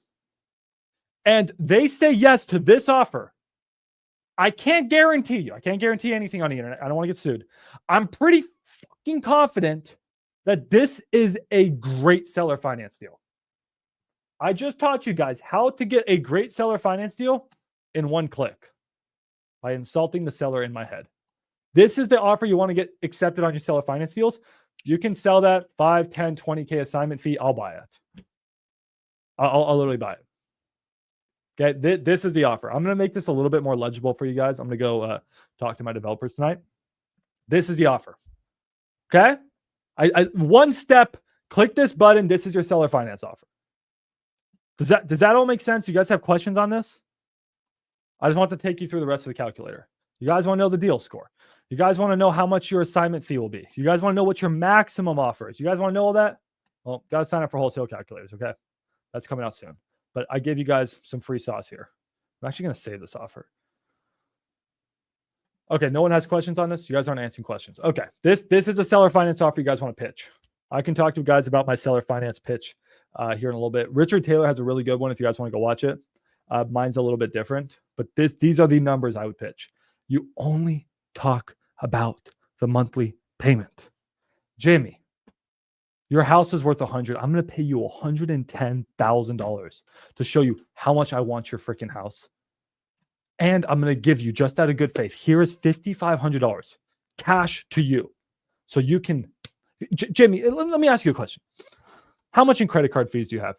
and they say yes to this offer, I can't guarantee you. I can't guarantee anything on the internet. I don't want to get sued. I'm pretty fucking confident that this is a great seller finance deal. I just taught you guys how to get a great seller finance deal in one click by insulting the seller in my head. This is the offer you want to get accepted on your seller finance deals. You can sell that 5, 10, 20K assignment fee. I'll buy it. I'll literally buy it. Okay, this is the offer. I'm going to make this a little bit more legible for you guys. I'm going to go talk to my developers tonight. This is the offer. Okay? One step, click this button. This is your seller finance offer. Does that all make sense? You guys have questions on this? I just want to take you through the rest of the calculator. You guys want to know the deal score. You guys want to know how much your assignment fee will be. You guys want to know what your maximum offer is. You guys want to know all that? Well, got to sign up for wholesale calculators, okay? That's coming out soon. But I gave you guys some free sauce here. I'm actually going to save this offer. Okay, no one has questions on this? You guys aren't answering questions. Okay, this is a seller finance offer you guys want to pitch. I can talk to you guys about my seller finance pitch here in a little bit. Richard Taylor has a really good one if you guys want to go watch it. Mine's a little bit different, but these are the numbers I would pitch. You only talk about the monthly payment. Jamie, your house is worth $100. I'm going to pay you $110,000 to show you how much I want your freaking house. And I'm going to give you, just out of good faith, here is $5,500 cash to you. So you can, Jamie, let me ask you a question. How much in credit card fees do you have?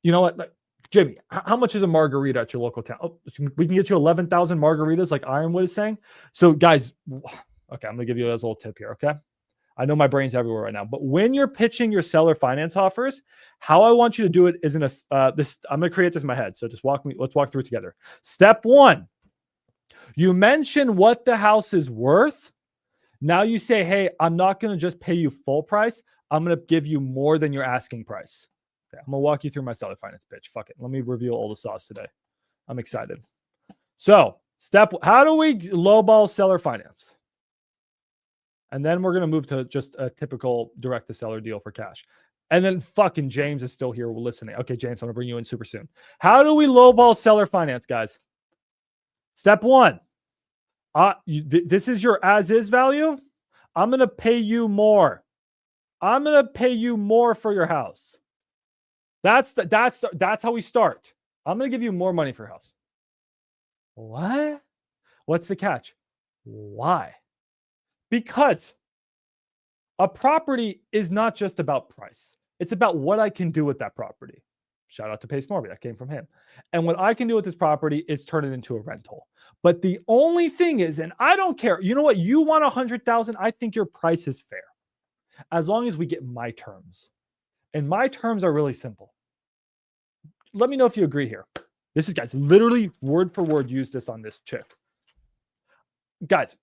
You know what? Jamie, how much is a margarita at your local town? Oh, we can get you 11,000 margaritas like Ironwood is saying. So guys, okay, I'm going to give you a little tip here, okay? I know my brain's everywhere right now, but when you're pitching your seller finance offers, how I want you to do it is in a I'm going to create this in my head. So just let's walk through it together. Step 1, You mention what the house is worth. Now you say, hey, I'm not going to just pay you full price. I'm going to give you more than your asking price. Okay, I'm going to walk you through my seller finance pitch. Fuck it. Let me reveal all the sauce today. I'm excited. So, how do we lowball seller finance? And then we're going to move to just a typical direct to seller deal for cash. And then fucking James is still here listening. Okay, James, I'm going to bring you in super soon. How do we lowball seller finance, guys? Step one. This is your as is value. I'm going to pay you more. I'm going to pay you more for your house. That's how we start. I'm going to give you more money for your house. What? What's the catch? Why? Because a property is not just about price. It's about what I can do with that property. Shout out to Pace Morby. That came from him. And what I can do with this property is turn it into a rental. But the only thing is, and I don't care, you know what? You want 100,000. I think your price is fair. As long as we get my terms. And my terms are really simple. Let me know if you agree here. This is, guys, literally word for word use this on this chick. Guys,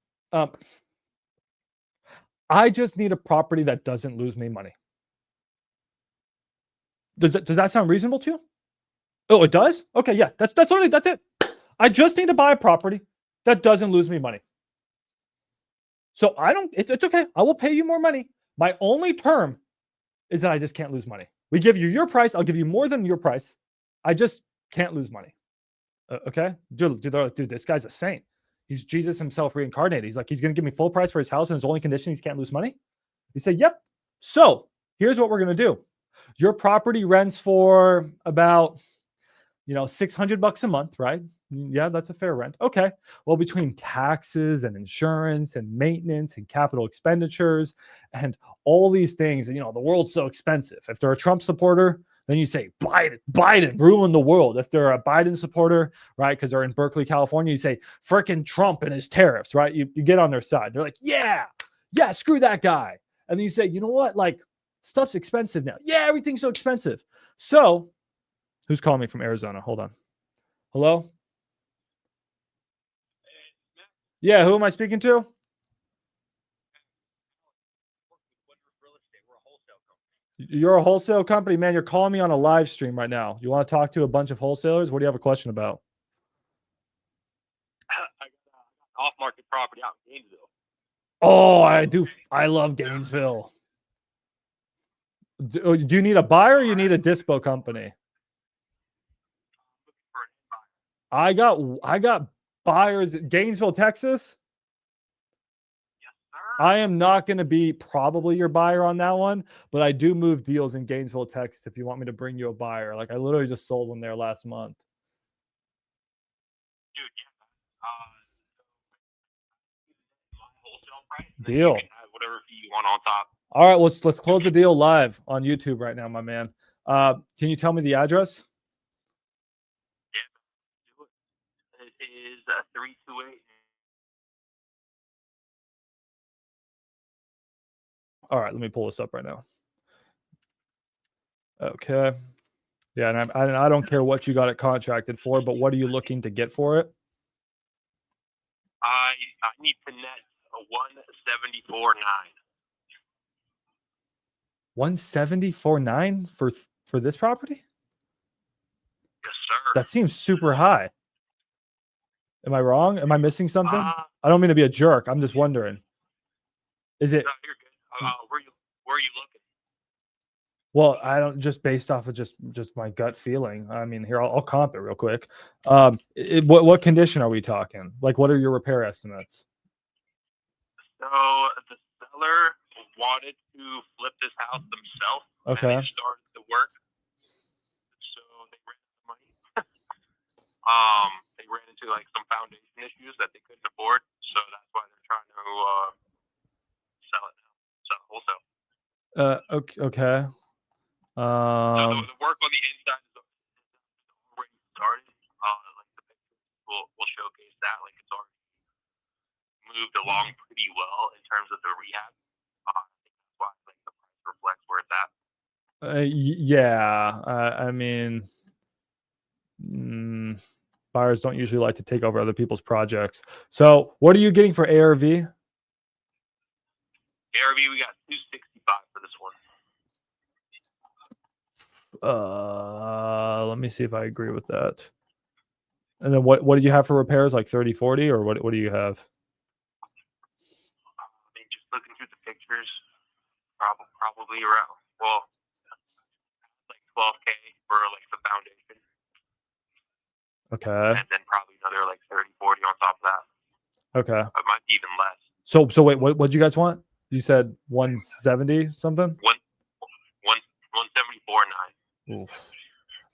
I just need a property that doesn't lose me money. Does that sound reasonable to you? Oh, it does? Okay, yeah. That's it. I just need to buy a property that doesn't lose me money. So it's okay. I will pay you more money. My only term is that I just can't lose money. We give you your price. I'll give you more than your price. I just can't lose money. Okay? Dude, this guy's a saint. He's Jesus himself reincarnated. He's like, he's going to give me full price for his house and his only condition he can't lose money. You say, yep. So here's what we're going to do. Your property rents for about, $600 a month, right? Yeah, that's a fair rent. Okay. Well, between taxes and insurance and maintenance and capital expenditures and all these things, and the world's so expensive. If they're a Trump supporter, then you say Biden ruined the world. If they're a Biden supporter, right, because they're in Berkeley, California, you say frickin' Trump and his tariffs, right? You get on their side. They're like, yeah, screw that guy. And then you say, you know what? Like, stuff's expensive now. Yeah, everything's so expensive. So, who's calling me from Arizona? Hold on. Hello? Yeah, who am I speaking to? You're a wholesale company, man. You're calling me on a live stream right now. You want to talk to a bunch of wholesalers? What do you have a question about? I got off-market property out in Gainesville. Oh, I do. I love Gainesville. Do you need a buyer or you need a dispo company? I got buyers in Gainesville, Texas. Yes, sir. I am not going to be probably your buyer on that one, but I do move deals in Gainesville, Texas. If you want me to bring you a buyer, like I literally just sold one there last month. Dude, yeah. My wholesale price. Deal. You can have whatever fee you want on top. All right, let's close the deal live on YouTube right now, my man. Can you tell me the address? Yeah, it is 328. All right, let me pull this up right now. Okay. Yeah, and I don't care what you got it contracted for, but what are you looking to get for it? I need to net a 174.9. 174.9 for this property? Yes, sir. That seems super high. Am I wrong? Am I missing something? I don't mean to be a jerk. I'm just wondering. Is it? No, you're good. Where are you looking? Well, I don't, just based off of just my gut feeling. I mean, here I'll comp it real quick. What condition are we talking? Like, what are your repair estimates? So the seller wanted to flip this house themselves. Okay. And they started the work. So they ran out of money. They ran into like some foundation issues that they couldn't afford. So that's why they're trying to sell it now. So wholesale. Okay. So the work on the inside is already started. Like the pictures will showcase that. Like it's already moved along pretty well in terms of the rehab. I think that's why like the price reflects where it's at. Yeah. I mean, Buyers don't usually like to take over other people's projects. So what are you getting for ARV? ARV, we got 265 for this one. Let me see if I agree with that. And then what do you have for repairs? Like 30, 40, or what do you have? I mean, just looking through the pictures, probably around, well, like 12K for like the foundation. Okay. And then probably another like 30, 40 on top of that. Okay. It might be even less. So wait, what you guys want? You said 170 something? 174.9. Oof.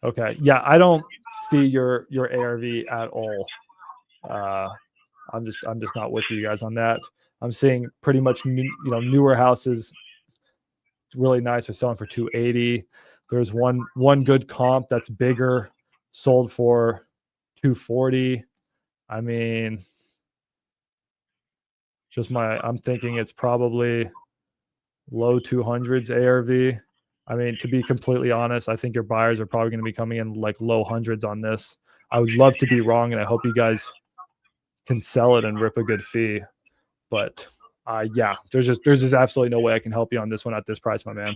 Okay. Yeah, I don't see your ARV at all. I'm just not with you guys on that. I'm seeing pretty much newer houses, really nice, are selling for 280. There's one good comp that's bigger, sold for 240. I mean, I'm thinking it's probably low 200s ARV. I mean, to be completely honest, I think your buyers are probably going to be coming in like low hundreds on this. I would love to be wrong, and I hope you guys can sell it and rip a good fee. But yeah, there's just absolutely no way I can help you on this one at this price, my man.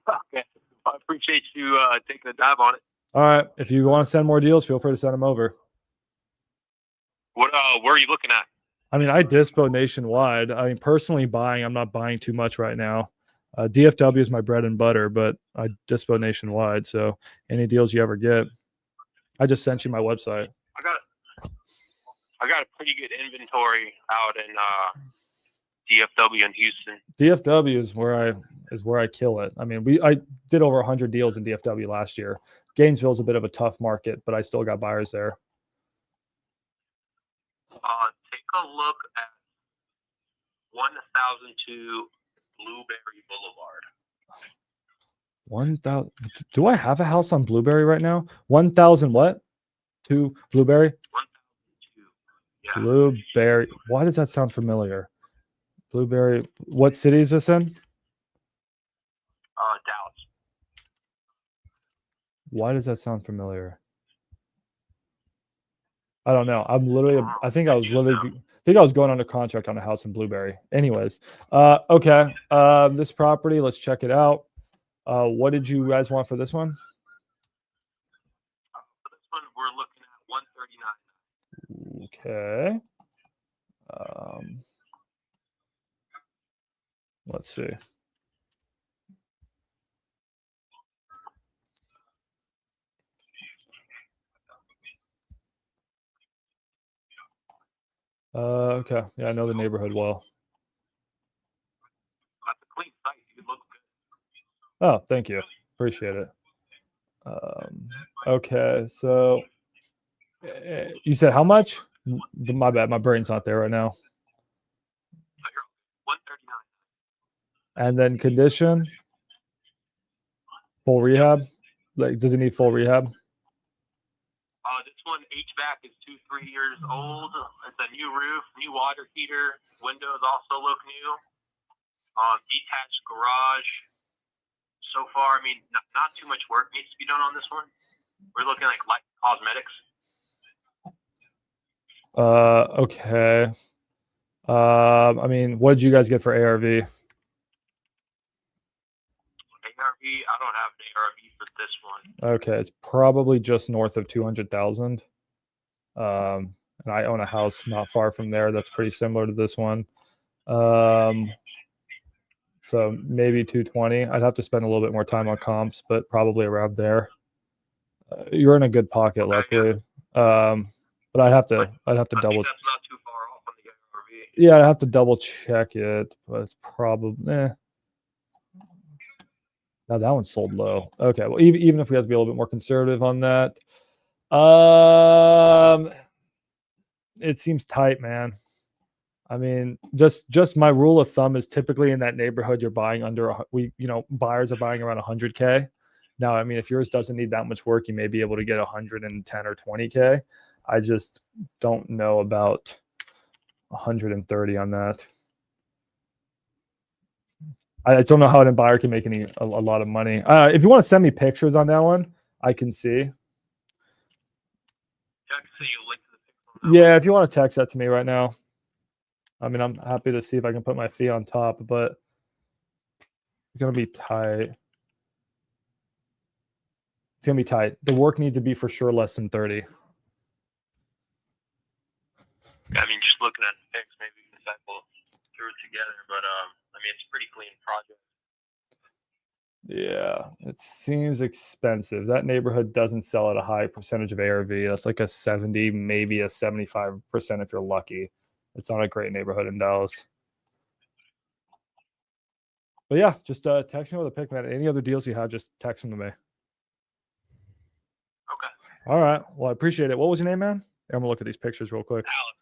Okay. I appreciate you taking a dive on it. All right. If you want to send more deals, feel free to send them over. Where are you looking at? I mean, I dispo nationwide. I mean, personally buying, I'm not buying too much right now. DFW is my bread and butter, but I dispo nationwide. So any deals you ever get, I just sent you my website. I got a pretty good inventory out in DFW in Houston. DFW is where I kill it. I mean, I did over 100 deals in DFW last year. Gainesville is a bit of a tough market, but I still got buyers there. Take a look at 1002 Blueberry Boulevard. 1,000. Do I have a house on Blueberry right now? 1,000 what? 2 Blueberry? 1002. Yeah. Blueberry. Why does that sound familiar? Blueberry. What city is this in? Dallas. Why does that sound familiar? I don't know. I think I was going under contract on a house in Blueberry. Anyways, okay. This property, let's check it out. What did you guys want for this one? For this one, we're looking at 139. Okay. Let's see. Okay. Yeah, I know the neighborhood well. That's a clean site. You look good. Oh, thank you. Appreciate it. Okay, so you said how much? My bad. My brain's not there right now. 139. And then condition, full rehab. Like, does it need full rehab? This one HVAC is 2-3 years old. It's a new roof, new water heater. Windows also look new. Detached garage. So far, I mean, not too much work needs to be done on this one. We're looking like light cosmetics. Okay. I mean, what did you guys get for ARV? ARV, I don't have an ARV for this one. Okay, it's probably just north of 200,000. And I own a house not far from there that's pretty similar to this one. So maybe 220. I'd have to spend a little bit more time on comps, but probably around there. You're in a good pocket, luckily. But I'd have to double. I think that's not too far off on the ARV. Yeah, I'd have to double check it, but it's probably. Now that one's sold low. Okay, well, even if we have to be a little bit more conservative on that, it seems tight, man. I mean, just my rule of thumb is typically in that neighborhood you're buying under. Buyers are buying around 100K. Now, I mean, if yours doesn't need that much work, you may be able to get 110 or 20K. I just don't know about 130 on that. I don't know how a buyer can make a lot of money. If you want to send me pictures on that one, I can see. I can send you a link to the pics. Yeah, if you want to text that to me right now. I mean, I'm happy to see if I can put my fee on top, but it's going to be tight. It's going to be tight. The work needs to be for sure less than 30. I mean, just looking at the pics, maybe we can cycle through it together. But I mean, it's a pretty clean project. Yeah, it seems expensive. That neighborhood doesn't sell at a high percentage of ARV. That's like a 70, maybe a 75% if you're lucky. It's not a great neighborhood in Dallas. But yeah, just text me with a pic, man. Any other deals you have, just text them to me. Okay. All right. Well, I appreciate it. What was your name, man? I'm gonna look at these pictures real quick. Alex,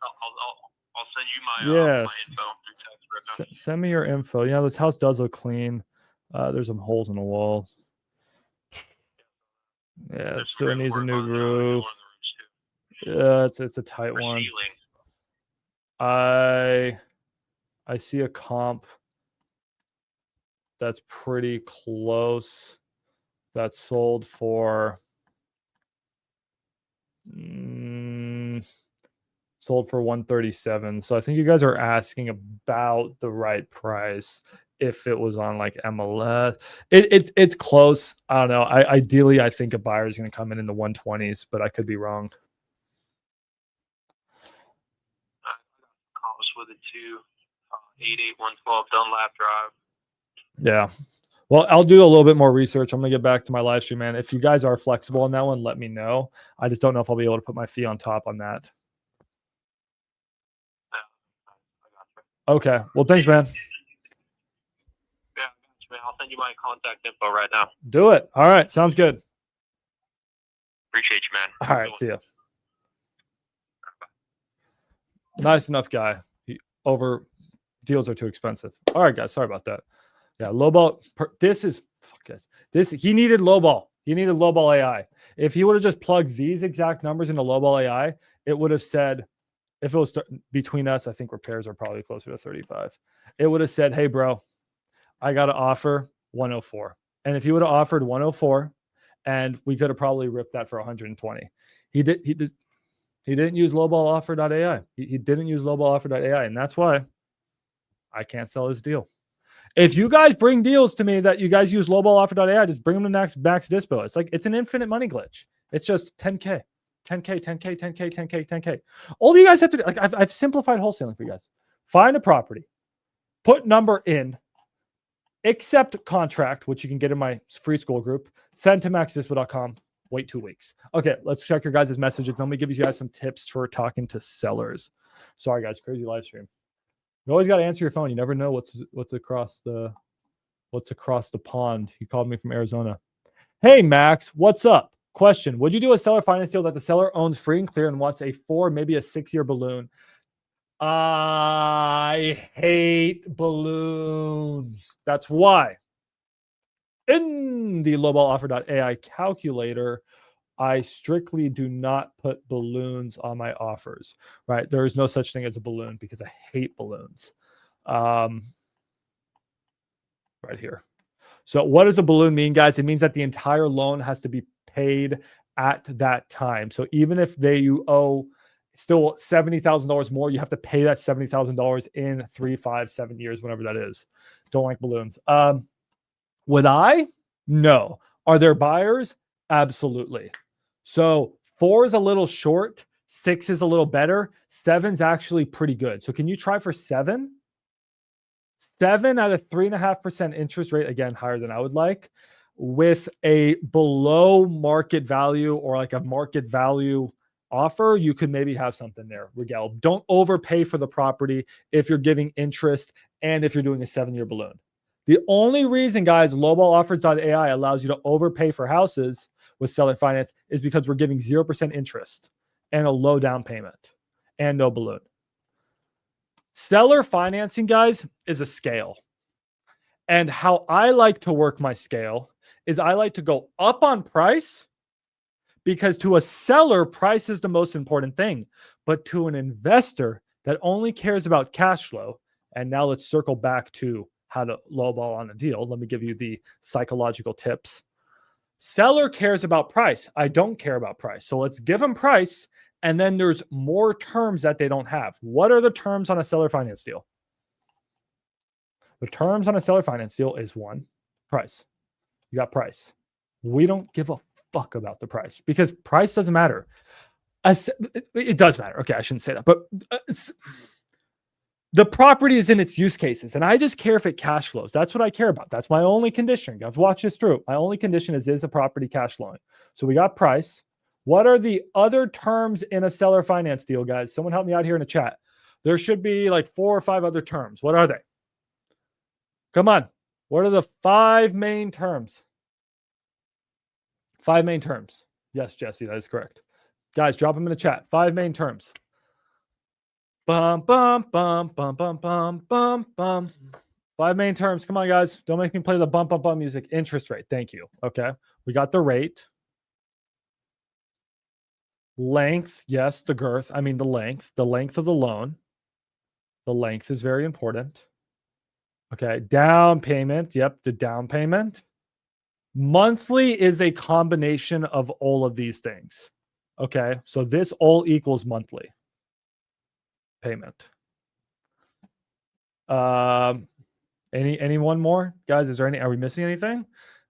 I'll send you my Yes. my info through text right now. Send me your info. Yeah, this house does look clean. There's some holes in the wall. Yeah, it still needs a new roof. Yeah, it's a tight one. I see a comp that's pretty close. That sold for sold for 137. So I think you guys are asking about the right price if it was on like MLS. It's close. I don't know. Ideally, I think a buyer is going to come in the 120s, but I could be wrong. Comps with it too. 88112 Dunlap Drive. Yeah. Well, I'll do a little bit more research. I'm going to get back to my live stream, man. If you guys are flexible on that one, let me know. I just don't know if I'll be able to put my fee on top on that. Okay. Well, thanks, man. Yeah, man. I'll send you my contact info right now. Do it. All right. Sounds good. Appreciate you, man. All right. See ya. Nice enough guy. Deals are too expensive. All right, guys. Sorry about that. Yeah, Lowball. This is fuck guys. He needed Lowball. He needed Lowball AI. If he would have just plugged these exact numbers into Lowball AI, it would have said, if it was between us, I think repairs are probably closer to 35. It would have said, "Hey, bro, I got to offer 104." And if he would have offered 104, and we could have probably ripped that for 120. He didn't use lowballoffer.ai. He didn't use lowballoffer.ai, and that's why I can't sell this deal. If you guys bring deals to me that you guys use lowballoffer.ai, just bring them to max dispo. It's an infinite money glitch. It's just 10K, 10K, 10K, 10K, 10K, 10K. All you guys have to do, I've simplified wholesaling for you guys. Find a property, put number in, accept contract, which you can get in my free school group, send to maxdispo.com, wait 2 weeks. Okay, let's check your guys' messages. Let me give you guys some tips for talking to sellers. Sorry, guys, crazy live stream. You always got to answer your phone. You never know what's across the pond. He called me from Arizona. Hey, Max, what's up? Question: would you do a seller finance deal that the seller owns free and clear and wants a 4, maybe a 6-year balloon? I hate balloons. That's why in the lowballoffer.ai calculator, I strictly do not put balloons on my offers, right? There is no such thing as a balloon because I hate balloons. Right here. So what does a balloon mean, guys? It means that the entire loan has to be paid at that time. So even if you owe still $70,000 more, you have to pay that $70,000 in 3, 5, 7 years, whatever that is. Don't like balloons. Would I? No. Are there buyers? Absolutely. So 4 is a little short. 6 is a little better. 7's actually pretty good. So can you try for 7? 7 at a 3.5% interest rate, again, higher than I would like, with a below market value or like a market value offer, you could maybe have something there. Rigel, don't overpay for the property if you're giving interest and if you're doing a 7-year balloon. The only reason, guys, lowballoffers.ai allows you to overpay for houses with seller finance is because we're giving 0% interest and a low down payment and no balloon. Seller financing, guys, is a scale. And how I like to work my scale is I like to go up on price because to a seller, price is the most important thing. But to an investor that only cares about cash flow, and now let's circle back to how to lowball on a deal. Let me give you the psychological tips. Seller cares about price. I don't care about price. So let's give them price And then there's more terms that they don't have. What are the terms on a seller finance deal? The terms on a seller finance deal is one, price. You got price. We don't give a fuck about the price because price doesn't matter. It does matter. Okay, I shouldn't say that, but the property is in its use cases, and I just care if it cash flows. That's what I care about. That's my only condition. I've watched this through. My only condition is a property cash flowing. So we got price. What are the other terms in a seller finance deal, guys? Someone help me out here in the chat. There should be like 4 or 5 other terms. What are they? Come on. What are the 5 main terms? 5 main terms. Yes, Jesse, that is correct. Guys, drop them in the chat. 5 main terms. Bum, bum, bum, bum, bum, bum, bum, bum. 5 main terms. Come on, guys. Don't make me play the bum, bum, bum music. Interest rate. Thank you. Okay. We got the rate. Length. Yes, the girth. I mean the length. The length of the loan. The length is very important. Okay. Down payment. Yep. The down payment. Monthly is a combination of all of these things. Okay. So this all equals monthly payment. Any one more? Guys, is there any, are we missing anything?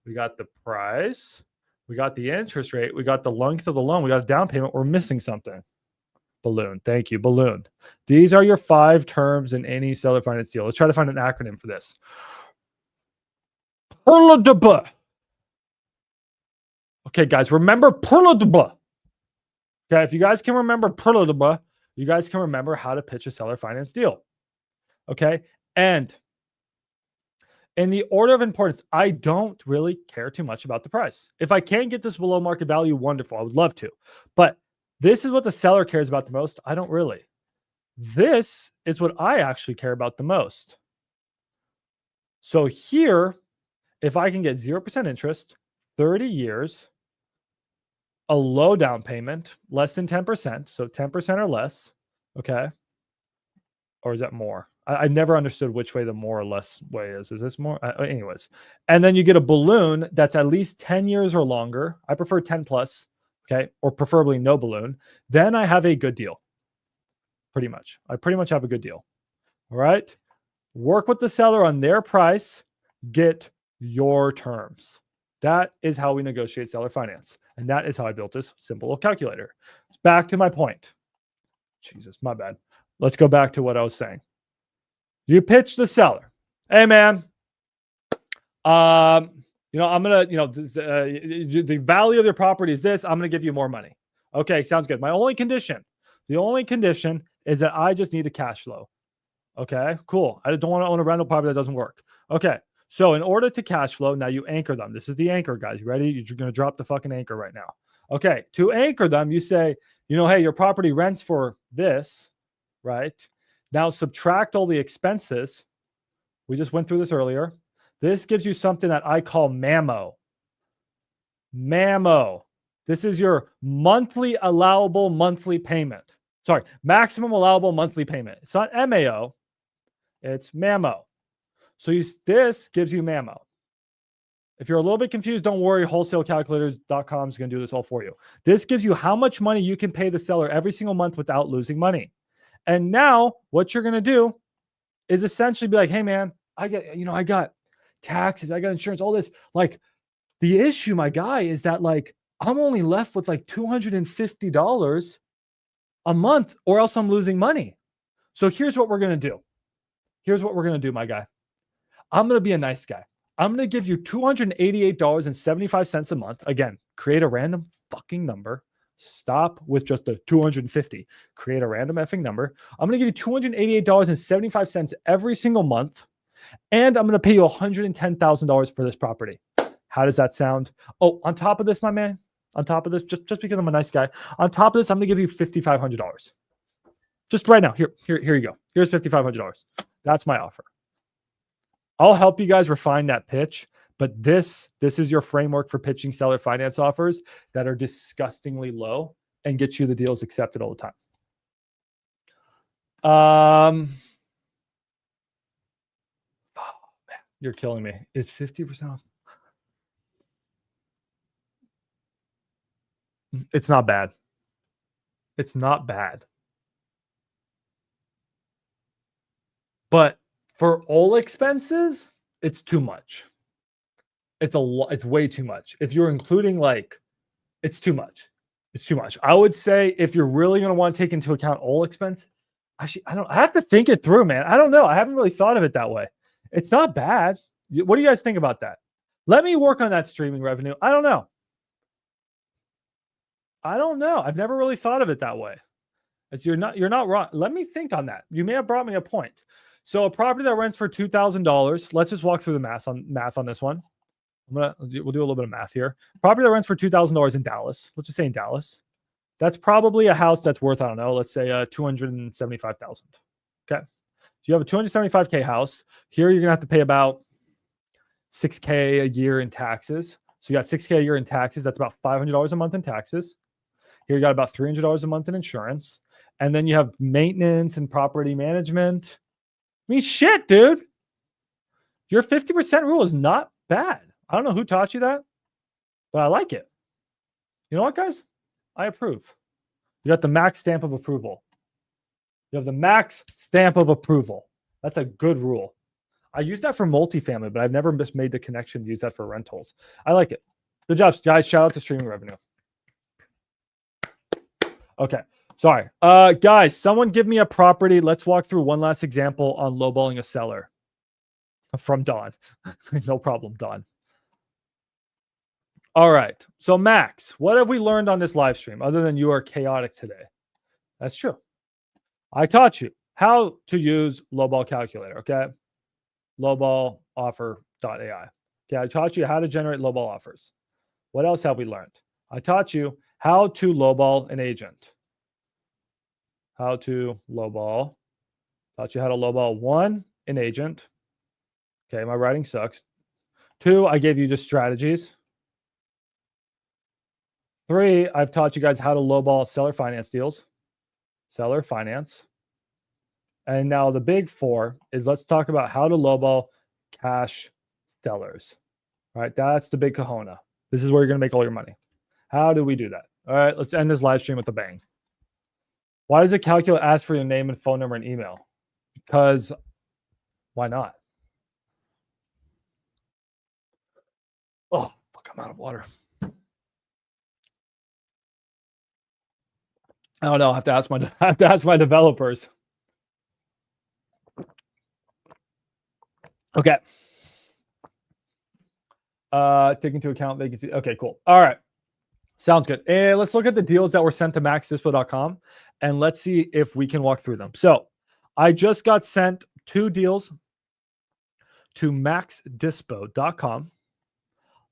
We got the price. We got the interest rate. We got the length of the loan. We got a down payment. We're missing something. Balloon. Thank you. Balloon. These are your 5 terms in any seller finance deal. Let's try to find an acronym for this. Perla de Bois. Okay, guys, remember Perla de Bois. Okay, if you guys can remember Perla de Bois, you guys can remember how to pitch a seller finance deal. Okay, and in the order of importance, I don't really care too much about the price. If I can get this below market value, wonderful. I would love to. But this is what the seller cares about the most. I don't really. This is what I actually care about the most. So here, if I can get 0% interest, 30 years, a low down payment, less than 10%, so 10% or less, okay? Or is that more? I never understood which way the more or less way is. Is this more? Anyways. And then you get a balloon that's at least 10 years or longer. I prefer 10 plus, okay? Or preferably no balloon. Then I have a good deal, pretty much. I pretty much have a good deal, all right? Work with the seller on their price. Get your terms. That is how we negotiate seller finance. And that is how I built this simple little calculator. Back to my point. Jesus, my bad. Let's go back to what I was saying. You pitch the seller. Hey, man, I'm going to, the value of your property is this. I'm going to give you more money. Okay, sounds good. The only condition is that I just need a cash flow. Okay, cool. I don't want to own a rental property that doesn't work. Okay, so in order to cash flow, now you anchor them. This is the anchor, guys. You ready? You're going to drop the fucking anchor right now. Okay, to anchor them, you say, hey, your property rents for this, right? Now subtract all the expenses. We just went through this earlier. This gives you something that I call MAMO. MAMO. This is your monthly allowable monthly payment. Sorry, maximum allowable monthly payment. It's not MAO. It's MAMO. So this gives you MAMO. If you're a little bit confused, don't worry. Wholesalecalculators.com is going to do this all for you. This gives you how much money you can pay the seller every single month without losing money. And now what you're going to do is essentially be like, hey, man, I got taxes, I got insurance, all this. Like, the issue, my guy, is that like I'm only left with like $250 a month, or else I'm losing money. So here's what we're going to do. Here's what we're going to do, my guy. I'm going to be a nice guy. I'm going to give you $288.75 a month. Again, create a random fucking number. Stop with just the 250. Create a random effing number. I'm going to give you $288.75 every single month. And I'm going to pay you $110,000 for this property. How does that sound? Oh, on top of this, my man, on top of this, just because I'm a nice guy, on top of this, I'm going to give you $5,500. Just right now. Here you go. Here's $5,500. That's my offer. I'll help you guys refine that pitch, but this is your framework for pitching seller finance offers that are disgustingly low and get you the deals accepted all the time. Oh, man, you're killing me. It's 50% off. It's not bad. It's not bad. But for all expenses, it's too much. It's a lot. It's way too much. If you're including like, it's too much. It's too much. I would say if you're really going to want to take into account all expense, actually, I have to think it through, man. I don't know. I haven't really thought of it that way. It's not bad. What do you guys think about that? Let me work on that streaming revenue. I don't know. I've never really thought of it that way. You're not wrong. Let me think on that. You may have brought me a point. So a property that rents for $2,000. Let's just walk through the math on this one. We'll do a little bit of math here. Property that rents for $2,000 in Dallas. Let's just say in Dallas. That's probably a house that's worth, I don't know, let's say $275,000. Okay. So you have a $275K house. Here you're gonna have to pay about $6K a year in taxes. So you got $6K a year in taxes. That's about $500 a month in taxes. Here you got about $300 a month in insurance. And then you have maintenance and property management. I mean, shit, dude. Your 50% rule is not bad. I don't know who taught you that, but I like it. You know what, guys? I approve. You got the max stamp of approval. You have the max stamp of approval. That's a good rule. I use that for multifamily, but I've never just made the connection to use that for rentals. I like it. Good job, guys. Shout out to streaming revenue. Okay. Sorry. Guys, someone give me a property. Let's walk through one last example on lowballing a seller. From Don. No problem, Don. All right. So Max, what have we learned on this live stream other than you are chaotic today? That's true. I taught you how to use Lowball calculator, okay? LowballOffer.ai. Okay, I taught you how to generate lowball offers. What else have we learned? I taught you how to lowball an agent. How to lowball. Taught you how to lowball one, an agent. Okay, my writing sucks. 2, I gave you just strategies. 3, I've taught you guys how to lowball seller finance deals. Seller finance. And now the big 4 is let's talk about how to lowball cash sellers. All right, that's the big kahuna. This is where you're going to make all your money. How do we do that? All right, let's end this live stream with a bang. Why does the calculator ask for your name and phone number and email? Because why not? Oh, fuck, I'm out of water. I don't know. I have to ask my developers. Okay. Take into account vacancy. Okay, cool. All right. Sounds good. And let's look at the deals that were sent to maxdispo.com and let's see if we can walk through them. So I just got sent 2 deals to maxdispo.com.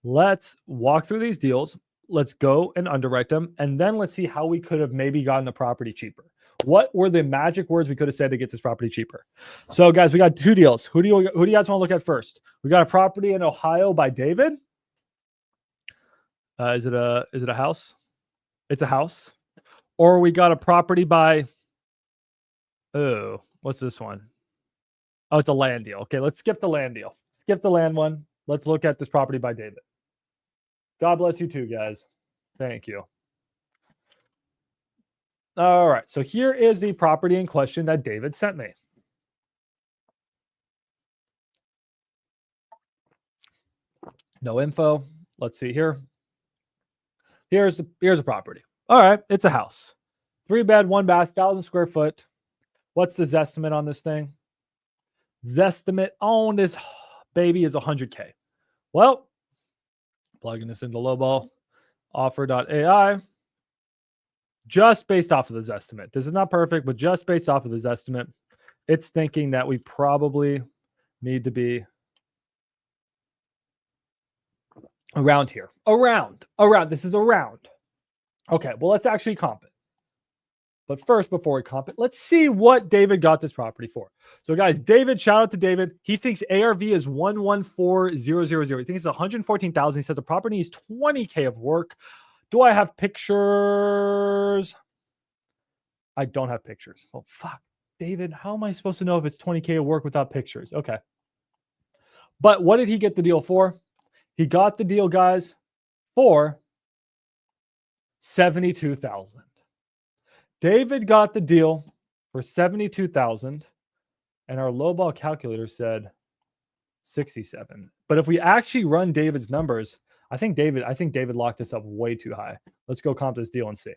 Let's walk through these deals. Let's go and underwrite them. And then let's see how we could have maybe gotten the property cheaper. What were the magic words we could have said to get this property cheaper? So guys, we got 2 deals. Who do you guys want to look at first? We got a property in Ohio by David. Is it a house? It's a house. Or we got a property by, oh, what's this one? Oh, it's a land deal. Okay, let's skip the land deal. Skip the land one. Let's look at this property by David. God bless you too, guys. Thank you. All right, so here is the property in question that David sent me. No info. Let's see here. Here's a property. All right, it's a house. 3-bed, 1-bath, 1,000 square foot. What's the Zestimate on this thing? Zestimate on this baby is 100K. Well, plugging this into lowballoffer.ai. Just based off of the Zestimate. This is not perfect, but just based off of the Zestimate, it's thinking that we probably need to be around here. Around. This is around. Okay, well, let's actually comp it. But first, before we comp it, let's see what David got this property for. So, guys, David, shout out to David. He thinks ARV is 114,000. He thinks it's 114,000. He said the property needs 20K of work. Do I have pictures? I don't have pictures. Oh, fuck. David, how am I supposed to know if it's 20K of work without pictures? Okay. But what did he get the deal for? He got the deal, guys, for $72,000. David got the deal for 72,000 and our lowball calculator said 67. But if we actually run David's numbers, I think David locked this up way too high. Let's go comp this deal and see.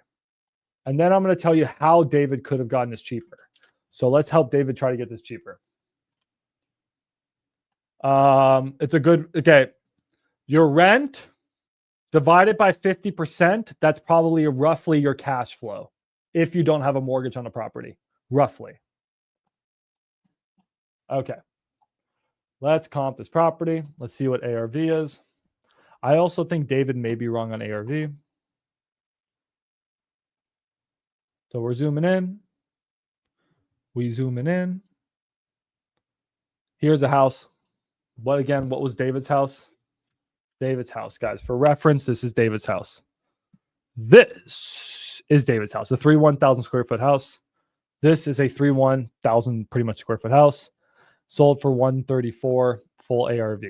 And then I'm going to tell you how David could have gotten this cheaper. So let's help David try to get this cheaper. It's a good, okay. Your rent divided by 50%, that's probably roughly your cash flow if you don't have a mortgage on the property, roughly. Okay. Let's comp this property. Let's see what ARV is. I also think David may be wrong on ARV. So we're zooming in. We zooming in. Here's a house. What was David's house? David's house, guys. For reference, this is David's house. This is David's house, a 31,000 square foot house. This is a 31,000 pretty much square foot house. Sold for 134, full ARV.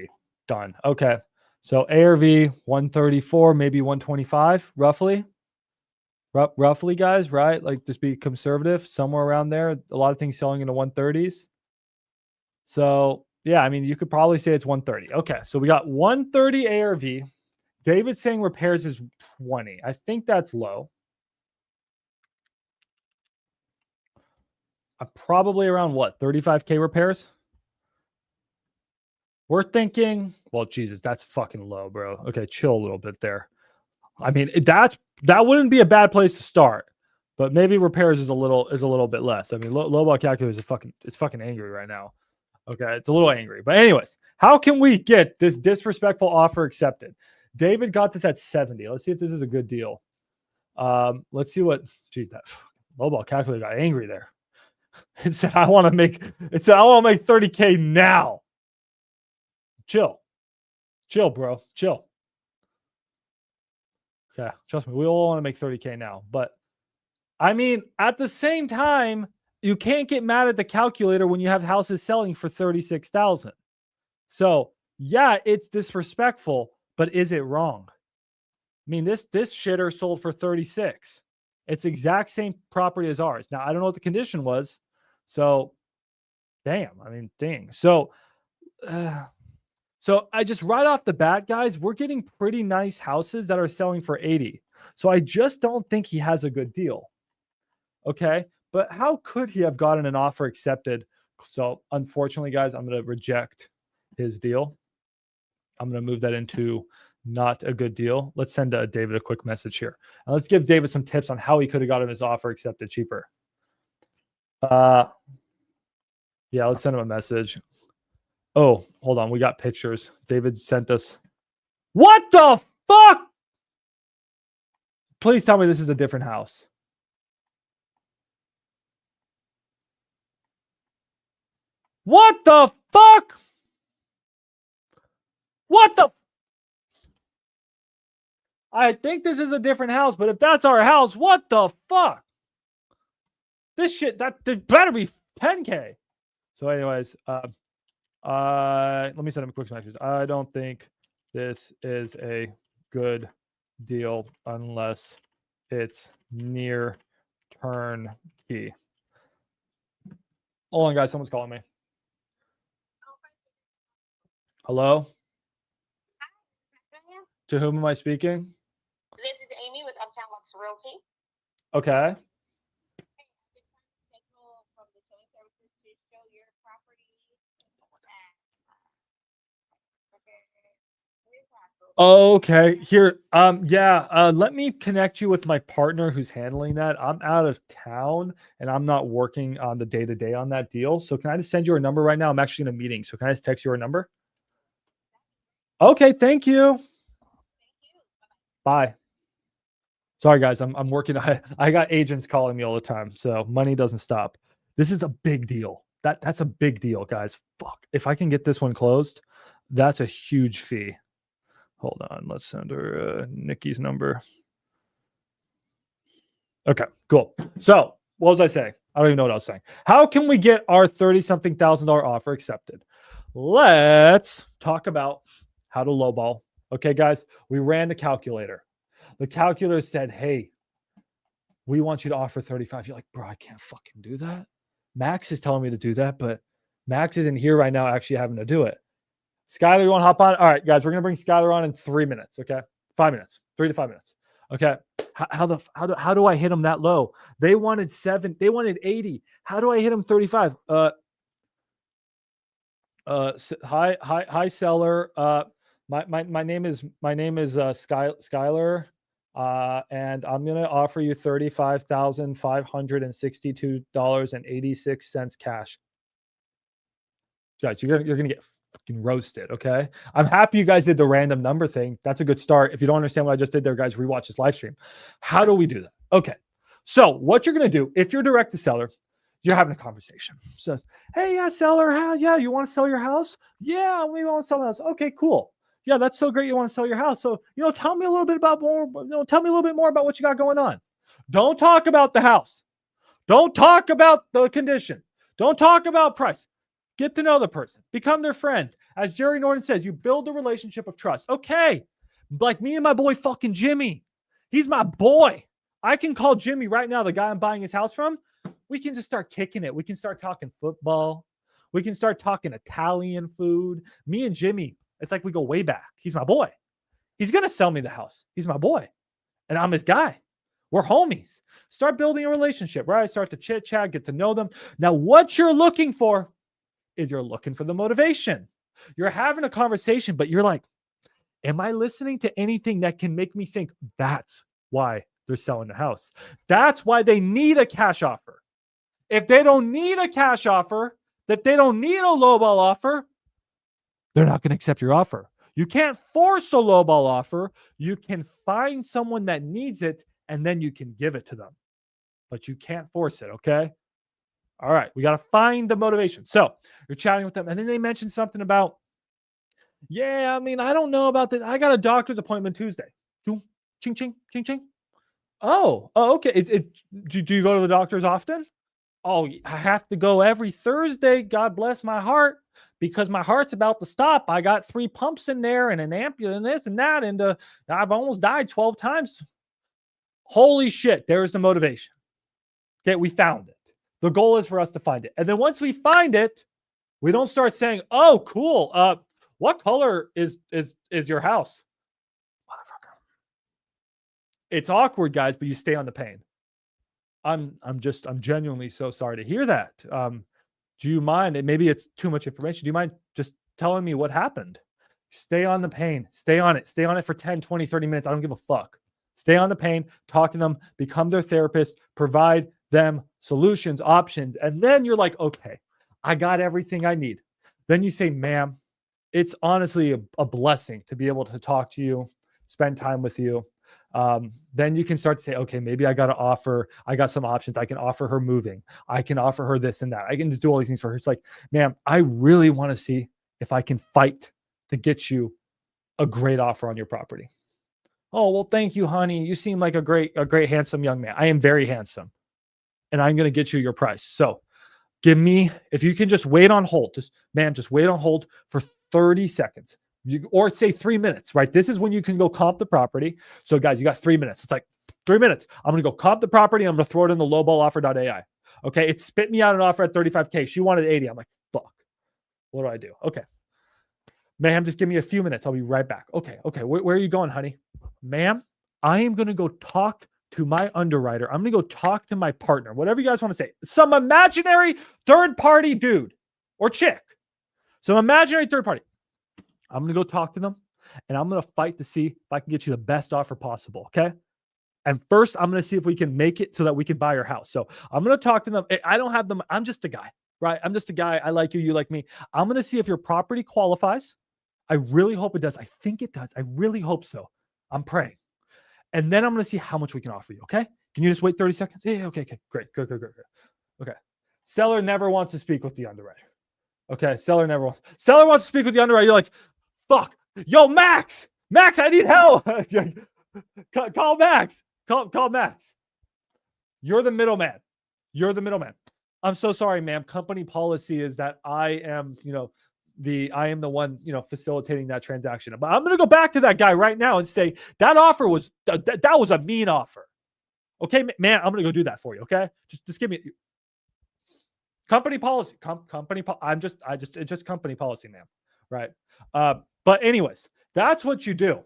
Done. Okay. So ARV 134, maybe 125, roughly. Roughly, guys, right? Like just be conservative, somewhere around there. A lot of things selling in the 130s. So yeah, I mean, you could probably say it's 130. Okay, so we got 130 ARV. David's saying repairs is 20. I think that's low. Probably around what, 35K repairs? We're thinking, well, Jesus, that's fucking low, bro. Okay, chill a little bit there. I mean, that wouldn't be a bad place to start, but maybe repairs is a little bit less. I mean, lowball calculator is fucking angry right now. Okay, it's a little angry. But anyways, how can we get this disrespectful offer accepted? David got this at 70. Let's see if this is a good deal. Let's see what, geez, that lowball calculator got angry there. It said, I want to make 30K now. Chill, bro, chill. Yeah, trust me, we all want to make 30K now. But I mean, at the same time, you can't get mad at the calculator when you have houses selling for 36,000. So yeah, it's disrespectful, but is it wrong? I mean, this shitter sold for 36. It's the exact same property as ours. Now, I don't know what the condition was. So damn, I mean, dang. So I just right off the bat, guys, we're getting pretty nice houses that are selling for 80. So I just don't think he has a good deal. Okay. But how could he have gotten an offer accepted? So unfortunately, guys, I'm going to reject his deal. I'm going to move that into not a good deal. Let's send David a quick message here. And let's give David some tips on how he could have gotten his offer accepted cheaper. Yeah, let's send him a message. Oh, hold on. We got pictures. David sent us. What the fuck? Please tell me this is a different house. What the fuck? What the? I think this is a different house, but if that's our house, what the fuck? This shit, that better be 10K. So anyways, let me send him a quick message. I don't think this is a good deal unless it's near turnkey. Hold on, guys. Someone's calling me. Hello? To whom am I speaking? This is Amy with Uptown Lux Realty. Okay. Okay, here. Let me connect you with my partner who's handling that. I'm out of town and I'm not working on the day-to-day on that deal. So can I just send you a number right now? I'm actually in a meeting. So can I just text you a number? Okay, thank you. Bye. Sorry, guys. I'm working. I got agents calling me all the time. So money doesn't stop. This is a big deal. That's a big deal, guys. Fuck. If I can get this one closed, that's a huge fee. Hold on. Let's send her Nikki's number. Okay, cool. So what was I saying? I don't even know what I was saying. How can we get our $30-something thousand offer accepted? Let's talk about how to lowball. Okay, guys, we ran the calculator. The calculator said, hey, We want you to offer 35. You're like, bro, I can't fucking do that. Max is telling me to do that, but Max isn't here right now actually having to do it. Skylar, you want to hop on? All right, guys, we're going to bring Skylar on in 3 minutes, okay? 5 minutes, 3 to 5 minutes. Okay. How do I hit them that low? They wanted 80. How do I hit them 35? Hi seller. My name is Skylar. And I'm gonna offer you $35,562.86 cash. Guys, you're gonna get fucking roasted, okay? I'm happy you guys did the random number thing. That's a good start. If you don't understand what I just did there, guys, rewatch this live stream. How do we do that? Okay. So what you're gonna do, if you're direct to seller, you're having a conversation. Says, hey, yeah, seller, yeah, you want to sell your house? Yeah, we want to sell the house. Okay, cool. Yeah, that's so great. You want to sell your house. So, tell me a little bit more about what you got going on. Don't talk about the house. Don't talk about the condition. Don't talk about price. Get to know the person. Become their friend. As Jerry Norton says, you build a relationship of trust. Okay. Like me and my boy fucking Jimmy. He's my boy. I can call Jimmy right now, the guy I'm buying his house from. We can just start kicking it. We can start talking football. We can start talking Italian food. Me and Jimmy, it's like we go way back. He's my boy. He's going to sell me the house. He's my boy. And I'm his guy. We're homies. Start building a relationship, right? Start to chit chat, get to know them. Now, what you're looking for is you're looking for the motivation. You're having a conversation, but you're like, am I listening to anything that can make me think that's why they're selling the house? That's why they need a cash offer. If they don't need a cash offer, that they don't need a lowball offer, they're not going to accept your offer. You can't force a lowball offer. You can find someone that needs it, and then you can give it to them. But you can't force it, okay? All right, we got to find the motivation. So you're chatting with them, and then they mention something about, yeah, I mean, I don't know about this. I got a doctor's appointment Tuesday. Ching, ching, ching, ching. Oh, okay. Do you go to the doctors often? Oh, I have to go every Thursday. God bless my heart, because my heart's about to stop. I got 3 pumps in there and an ampule and this and that. And I've almost died 12 times. Holy shit. There's the motivation. Okay, we found it. The goal is for us to find it. And then once we find it, we don't start saying, oh, cool. What color is your house? Motherfucker. It's awkward, guys, but you stay on the pain. I'm genuinely so sorry to hear that. Do you mind? Maybe it's too much information. Do you mind just telling me what happened? Stay on the pain. Stay on it. Stay on it for 10, 20, 30 minutes. I don't give a fuck. Stay on the pain. Talk to them. Become their therapist. Provide them solutions, options. And then you're like, okay, I got everything I need. Then you say, ma'am, it's honestly a blessing to be able to talk to you, spend time with you. Then you can start to say, okay, maybe I got some options. I can offer her moving. I can offer her this and that. I can just do all these things for her. It's like, ma'am, I really want to see if I can fight to get you a great offer on your property. Oh, well, thank you, honey. You seem like a great, handsome young man. I am very handsome, and I'm going to get you your price. So if you can just wait on hold, just wait on hold for 30 seconds. Or say 3 minutes, right? This is when you can go comp the property. So guys, you got 3 minutes. It's like 3 minutes. I'm going to go comp the property. I'm going to throw it in the lowballoffer.ai. Okay. It spit me out an offer at 35K. She wanted 80. I'm like, fuck. What do I do? Okay. Ma'am, just give me a few minutes. I'll be right back. Okay. Where are you going, honey? Ma'am, I am going to go talk to my underwriter. I'm going to go talk to my partner, whatever you guys want to say. Some imaginary third party dude or chick. Some imaginary third party. I'm going to go talk to them, and I'm going to fight to see if I can get you the best offer possible, okay? And first, I'm going to see if we can make it so that we can buy your house. So I'm going to talk to them. I don't have them. I'm just a guy, right? I'm just a guy. I like you. You like me. I'm going to see if your property qualifies. I really hope it does. I think it does. I really hope so. I'm praying. And then I'm going to see how much we can offer you, okay? Can you just wait 30 seconds? Yeah, okay. Great. Okay. Seller never wants to speak with the underwriter. Okay, seller wants to speak with the underwriter. You're like, fuck. Yo, Max, I need help. Call Max. Call Max. You're the middleman. I'm so sorry, ma'am. Company policy is that I am, the one, facilitating that transaction. But I'm going to go back to that guy right now and say that offer was, that was a mean offer. Okay, man, I'm gonna go do that for you. Okay, just give me company policy. It's just company policy, ma'am. Right. But anyways, that's what you do.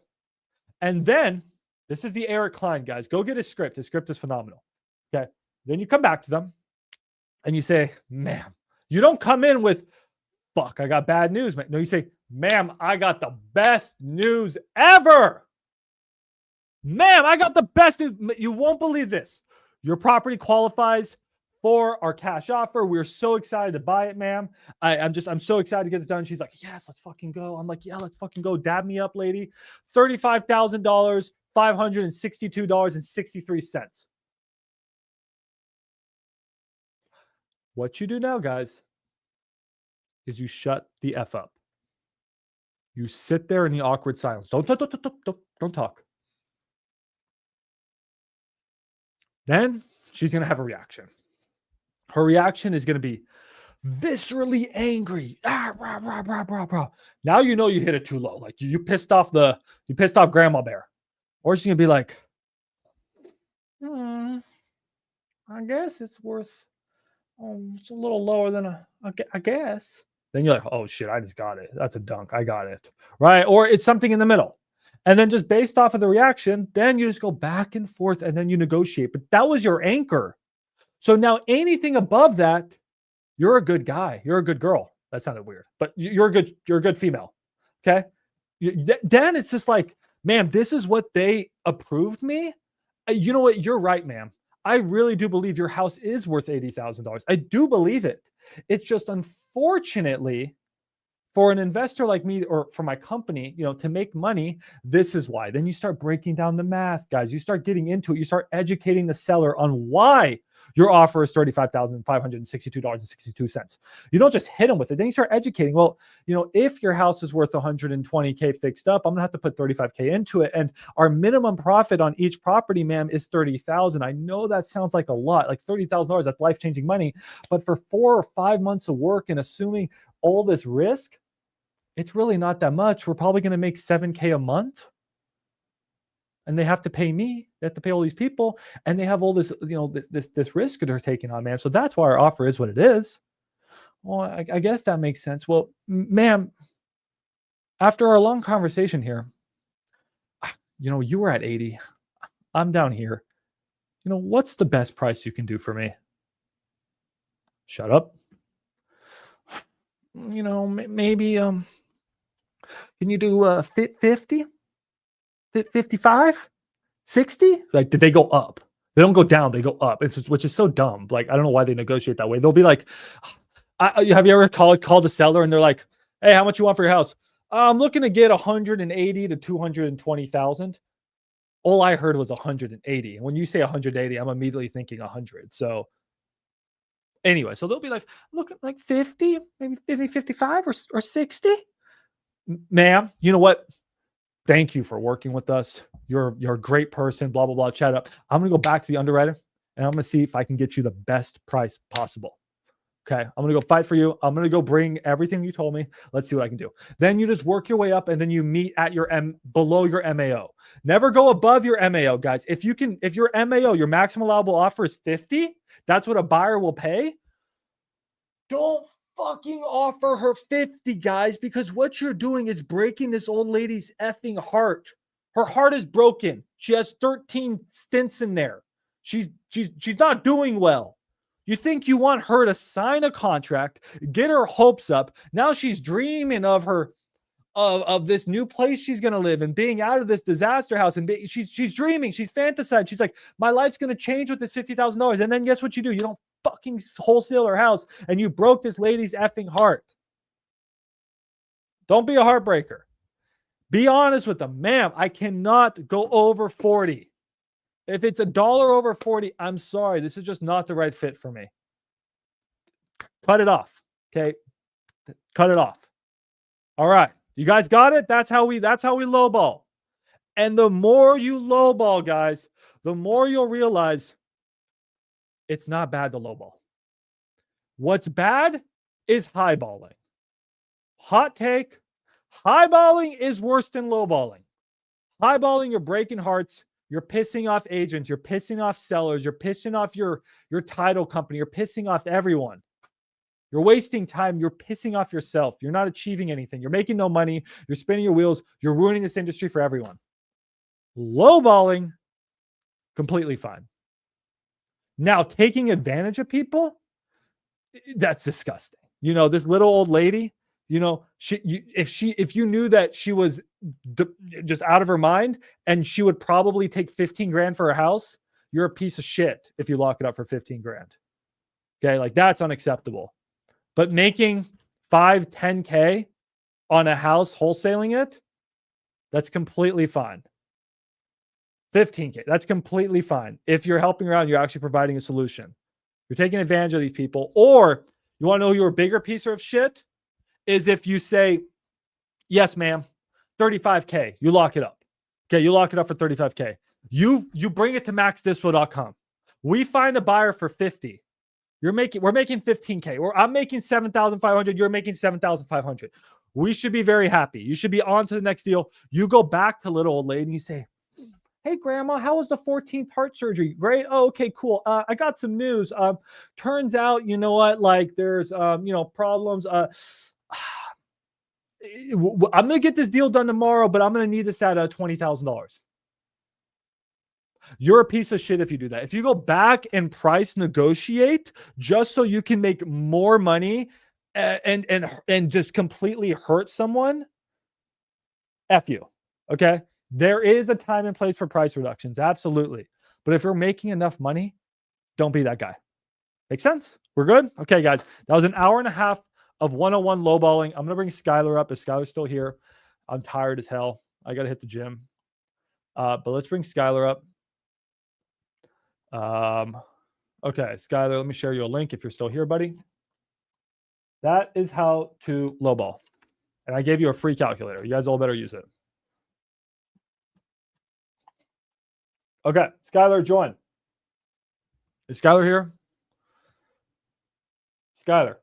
And then this is the Eric Klein, guys. Go get his script. His script is phenomenal. Okay. Then you come back to them and you say, ma'am, you don't come in with, fuck, I got bad news, man. No, you say, ma'am, I got the best news ever. Ma'am, I got the best news. You won't believe this. Your property qualifies for our cash offer. We're so excited to buy it, ma'am. I'm so excited to get this done. She's like, yes, let's fucking go. I'm like, yeah, let's fucking go. Dab me up, lady. $35,000, $562.63. What you do now, guys, is you shut the F up. You sit there in the awkward silence. Don't talk. Then she's going to have a reaction. Her reaction is going to be viscerally angry. Rah, rah, rah, rah, rah, rah. Now you know you hit it too low. Like you pissed off Grandma Bear. Or she's going to be like, I guess it's worth, it's a little lower than I guess. Then you're like, oh shit, I just got it. That's a dunk. I got it. Right? Or it's something in the middle. And then just based off of the reaction, then you just go back and forth and then you negotiate. But that was your anchor. So now anything above that, you're a good guy. You're a good girl. That sounded weird, but you're a good female. Okay. Then it's just like, ma'am, this is what they approved me. You know what? You're right, ma'am. I really do believe your house is worth $80,000. I do believe it. It's just unfortunately for an investor like me or for my company, to make money, this is why. Then you start breaking down the math, guys. You start getting into it. You start educating the seller on why your offer is $35,562.62. You don't just hit them with it. Then you start educating. Well, if your house is worth $120K fixed up, I'm gonna have to put $35K into it. And our minimum profit on each property, ma'am, is $30,000. I know that sounds like a lot, like $30,000. That's life-changing money. But for 4 or 5 months of work and assuming all this risk, it's really not that much. We're probably going to make $7K a month. And they have to pay me. They have to pay all these people. And they have all this, this risk that they're taking on, ma'am. So that's why our offer is what it is. Well, I guess that makes sense. Well, ma'am, after our long conversation here, you were at 80. I'm down here. What's the best price you can do for me? Shut up. Maybe, can you do 50, 55, 60? Like, did they go up? They don't go down. They go up. Which is so dumb. Like, I don't know why they negotiate that way. They'll be like, have you ever called a seller and they're like, hey, how much you want for your house? I'm looking to get 180 to 220,000. All I heard was 180. And when you say 180, I'm immediately thinking 100. So anyway, so they'll be like, look, like 50, maybe 50, 55 or 60. Ma'am, you know what? Thank you for working with us. You're a great person, blah, blah, blah, chat up. I'm going to go back to the underwriter and I'm going to see if I can get you the best price possible. Okay. I'm going to go fight for you. I'm going to go bring everything you told me. Let's see what I can do. Then you just work your way up and then you meet at below your MAO. Never go above your MAO, guys. If your MAO, your maximum allowable offer is 50, that's what a buyer will pay. Don't fucking offer her 50, guys, because what you're doing is breaking this old lady's effing heart. Her heart is broken. She has 13 stints in there. She's not doing well. You think you want her to sign a contract, get her hopes up. Now she's dreaming of this new place she's going to live and being out of this disaster house. And she's dreaming. She's fantasizing. She's like, my life's going to change with this $50,000. And then guess what you do? You don't fucking wholesale her house and you broke this lady's effing heart. Don't be a heartbreaker. Be honest with them. Ma'am, I cannot go over 40. If it's $1 over 40, I'm sorry. This is just not the right fit for me. Cut it off. Okay. Cut it off. All right. You guys got it? That's how we lowball. And the more you lowball, guys, the more you'll realize it's not bad to lowball. What's bad is highballing. Hot take. Highballing is worse than lowballing. Highballing, you're breaking hearts. You're pissing off agents. You're pissing off sellers. You're pissing off your title company. You're pissing off everyone. You're wasting time. You're pissing off yourself. You're not achieving anything. You're making no money. You're spinning your wheels. You're ruining this industry for everyone. Lowballing, completely fine. Now, taking advantage of people, that's disgusting. You know, this little old lady, you know, if you knew that she was just out of her mind and she would probably take 15 grand for her house, you're a piece of shit if you lock it up for 15 grand. Okay, like that's unacceptable. But making 5, 10K on a house, wholesaling it, that's completely fine. 15K, that's completely fine. If you're helping around, you're actually providing a solution. You're taking advantage of these people. Or you want to know you're a bigger piece of shit? Is if you say, yes, ma'am, 35K, you lock it up. Okay, you lock it up for 35K. You bring it to maxdispo.com. We find a buyer for 50. We're making 15K, or I'm making 7,500. You're making 7,500. We should be very happy. You should be on to the next deal. You go back to little old lady and you say, hey, grandma, how was the 14th heart surgery? Great. Oh, okay, cool. I got some news. Turns out, you know what? Like there's, problems. I'm going to get this deal done tomorrow, but I'm going to need this at $20,000. You're a piece of shit if you do that. If you go back and price negotiate just so you can make more money and just completely hurt someone, F you. Okay? There is a time and place for price reductions. Absolutely. But if you're making enough money, don't be that guy. Make sense? We're good? Okay, guys. That was an hour and a half of 101 lowballing. I'm going to bring Skylar up. If Skylar's still here, I'm tired as hell. I got to hit the gym. But let's bring Skylar up. Okay, Skylar, let me share you a link if you're still here, buddy. That is how to lowball. And I gave you a free calculator. You guys all better use it. Okay, Skylar, join. Is Skylar here? Skylar.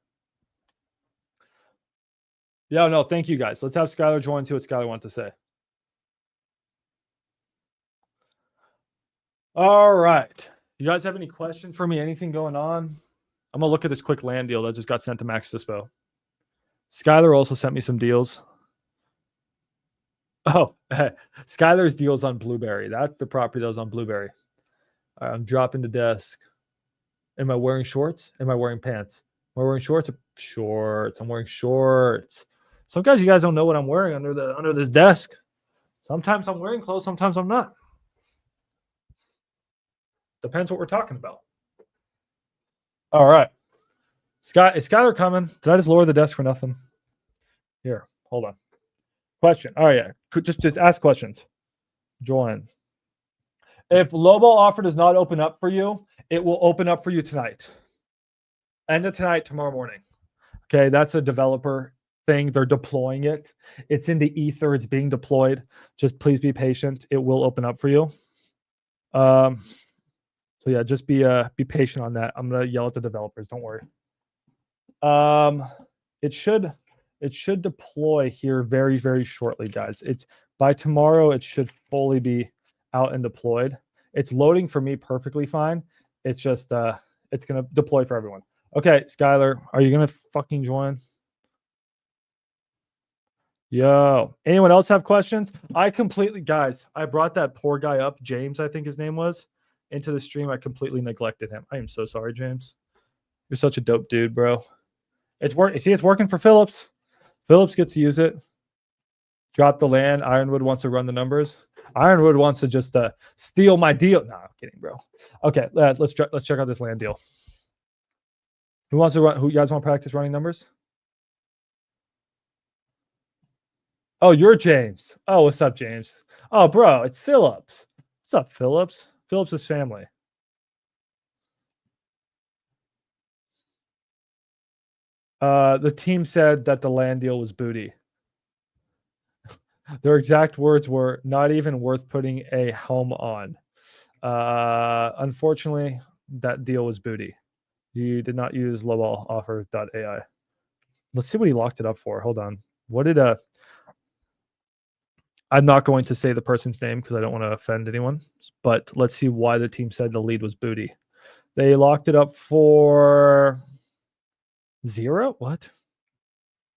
Yeah, no, thank you guys. Let's have Skylar join and see what Skylar wants to say. All right. You guys have any questions for me? Anything going on? I'm going to look at this quick land deal that just got sent to Max Dispo. Skylar also sent me some deals. Oh, Skylar's deal's on Blueberry. That's the property that was on Blueberry. I'm dropping the desk. Am I wearing shorts? Am I wearing pants? Am I wearing shorts? Shorts. I'm wearing shorts. Sometimes you guys don't know what I'm wearing under this desk. Sometimes I'm wearing clothes. Sometimes I'm not. Depends what we're talking about. All right. Is Skylar coming? Did I just lower the desk for nothing? Here, hold on. Question. Oh, yeah. Just ask questions. Join. If Lowball offer does not open up for you, it will open up for you tonight. End of tonight, tomorrow morning. Okay, that's a developer thing. They're deploying it. It's in the ether. It's being deployed. Just please be patient. It will open up for you. So yeah, just be patient on that. I'm gonna yell at the developers. Don't worry. It should deploy here very, very shortly, guys. It's by tomorrow. It should fully be out and deployed. It's loading for me perfectly fine. It's just it's gonna deploy for everyone. Okay, Skylar, are you gonna fucking join? Yo, anyone else have questions? Guys, I brought that poor guy up, James, I think his name was, into the stream. I completely neglected him. I am so sorry, James. You're such a dope dude, bro. It's working for Phillips. Phillips gets to use it. Drop the land. Ironwood wants to run the numbers. Ironwood wants to just steal my deal. No, I'm kidding, bro. Okay, let's check out this land deal. Who wants to run? Who you guys want to practice running numbers? Oh, you're James. Oh, what's up, James? Oh, bro, it's Phillips. What's up, Phillips? Phillips' family. The team said that the land deal was booty. Their exact words were not even worth putting a home on. Unfortunately, that deal was booty. You did not use lowballoffer.ai. Let's see what he locked it up for. Hold on. What did I'm not going to say the person's name because I don't want to offend anyone, but let's see why the team said the lead was booty. They locked it up for 0. What?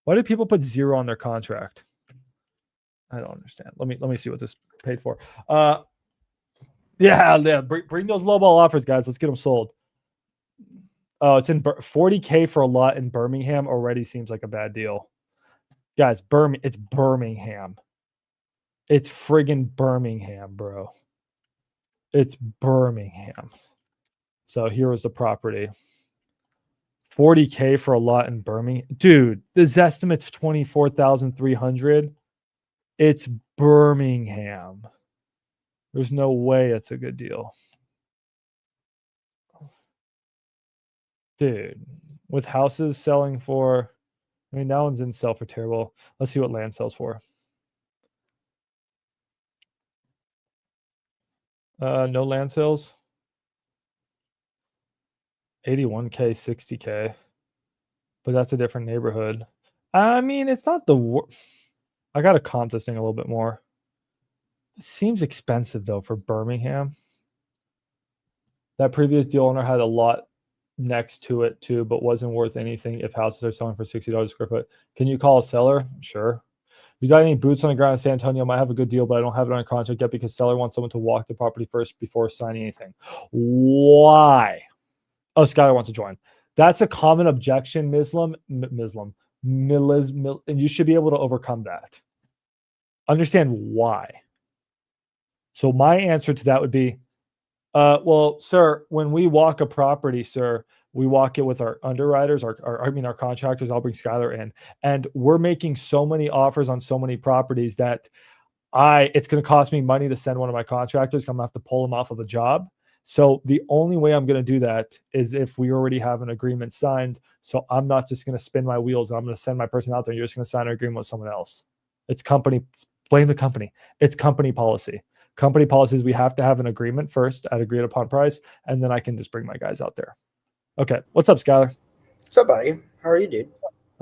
Why did people put 0 on their contract? I don't understand. Let me see what this paid for. Yeah. Bring those lowball offers, guys. Let's get them sold. Oh, it's in 40K for a lot in Birmingham. Already seems like a bad deal, guys. It's Birmingham. It's friggin' Birmingham, bro. It's Birmingham. So here was the property. 40K for a lot in Birmingham. Dude, this estimate's 24,300. It's Birmingham. There's no way it's a good deal. Dude, with houses selling for, I mean, that one's didn't sell for terrible. Let's see what land sells for. No land sales. 81K, 60K. But that's a different neighborhood. I mean, it's not the worst. I got to comp this thing a little bit more. It seems expensive, though, for Birmingham. That previous deal owner had a lot next to it, too, but wasn't worth anything if houses are selling for $60 a square foot. Can you call a seller? Sure. You got any boots on the ground in San Antonio? Might have a good deal, but I don't have it on contract yet because seller wants someone to walk the property first before signing anything. Why? Oh, Skylar wants to join. That's a common objection, and you should be able to overcome that. Understand why. So my answer to that would be, well, sir, when we walk a property, sir, we walk it with our underwriters, our contractors. I'll bring Skylar in, and we're making so many offers on so many properties that it's going to cost me money to send one of my contractors. I'm going to have to pull them off of a job. So the only way I'm going to do that is if we already have an agreement signed. So I'm not just going to spin my wheels. I'm going to send my person out there. You're just going to sign an agreement with someone else. It's company. Blame the company. It's company policy. Company policies, we have to have an agreement first at agreed upon price, and then I can just bring my guys out there. Okay. What's up, Skylar? What's up, buddy? How are you, dude?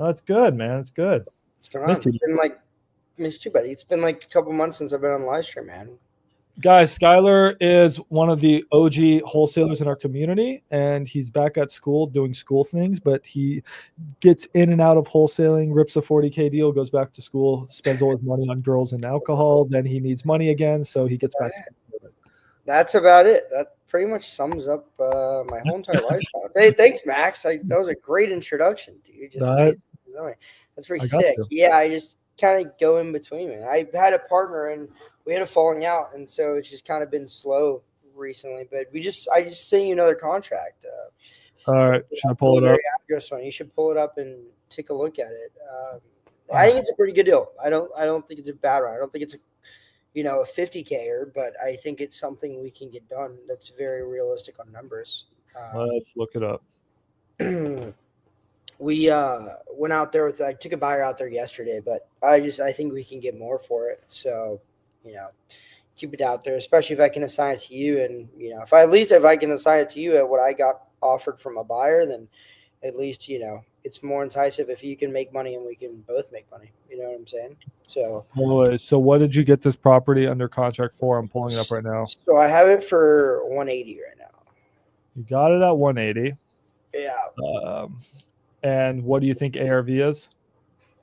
Oh, it's good, man. It's good. What's going on? Missed you, buddy. It's been like a couple months since I've been on live stream, man. Guys, Skylar is one of the OG wholesalers in our community, and he's back at school doing school things, but he gets in and out of wholesaling, rips a 40K deal, goes back to school, spends all his money on girls and alcohol. Then he needs money again, so he gets back. That's about it. That pretty much sums up my whole entire lifestyle. Hey, thanks, Max. That was a great introduction, dude. That's pretty sick. Yeah, I just kind of go in between, man. I had a partner and we had a falling out, and so it's just kind of been slow recently. But I just sent you another contract. All right, should I pull it up? You should pull it up and take a look at it. I think it's a pretty good deal. I don't think it's a bad one. I don't think it's a 50K, but I think it's something we can get done that's very realistic on numbers. Let's look it up. We went out there I took a buyer out there yesterday, but I think we can get more for it. So, keep it out there, especially if I can assign it to you. And, if I can assign it to you at what I got offered from a buyer, then at least, it's more enticing if you can make money and we can both make money. You know what I'm saying? So what did you get this property under contract for? I'm pulling it up right now. So I have it for 180 right now. You got it at 180. Yeah. And what do you think ARV is?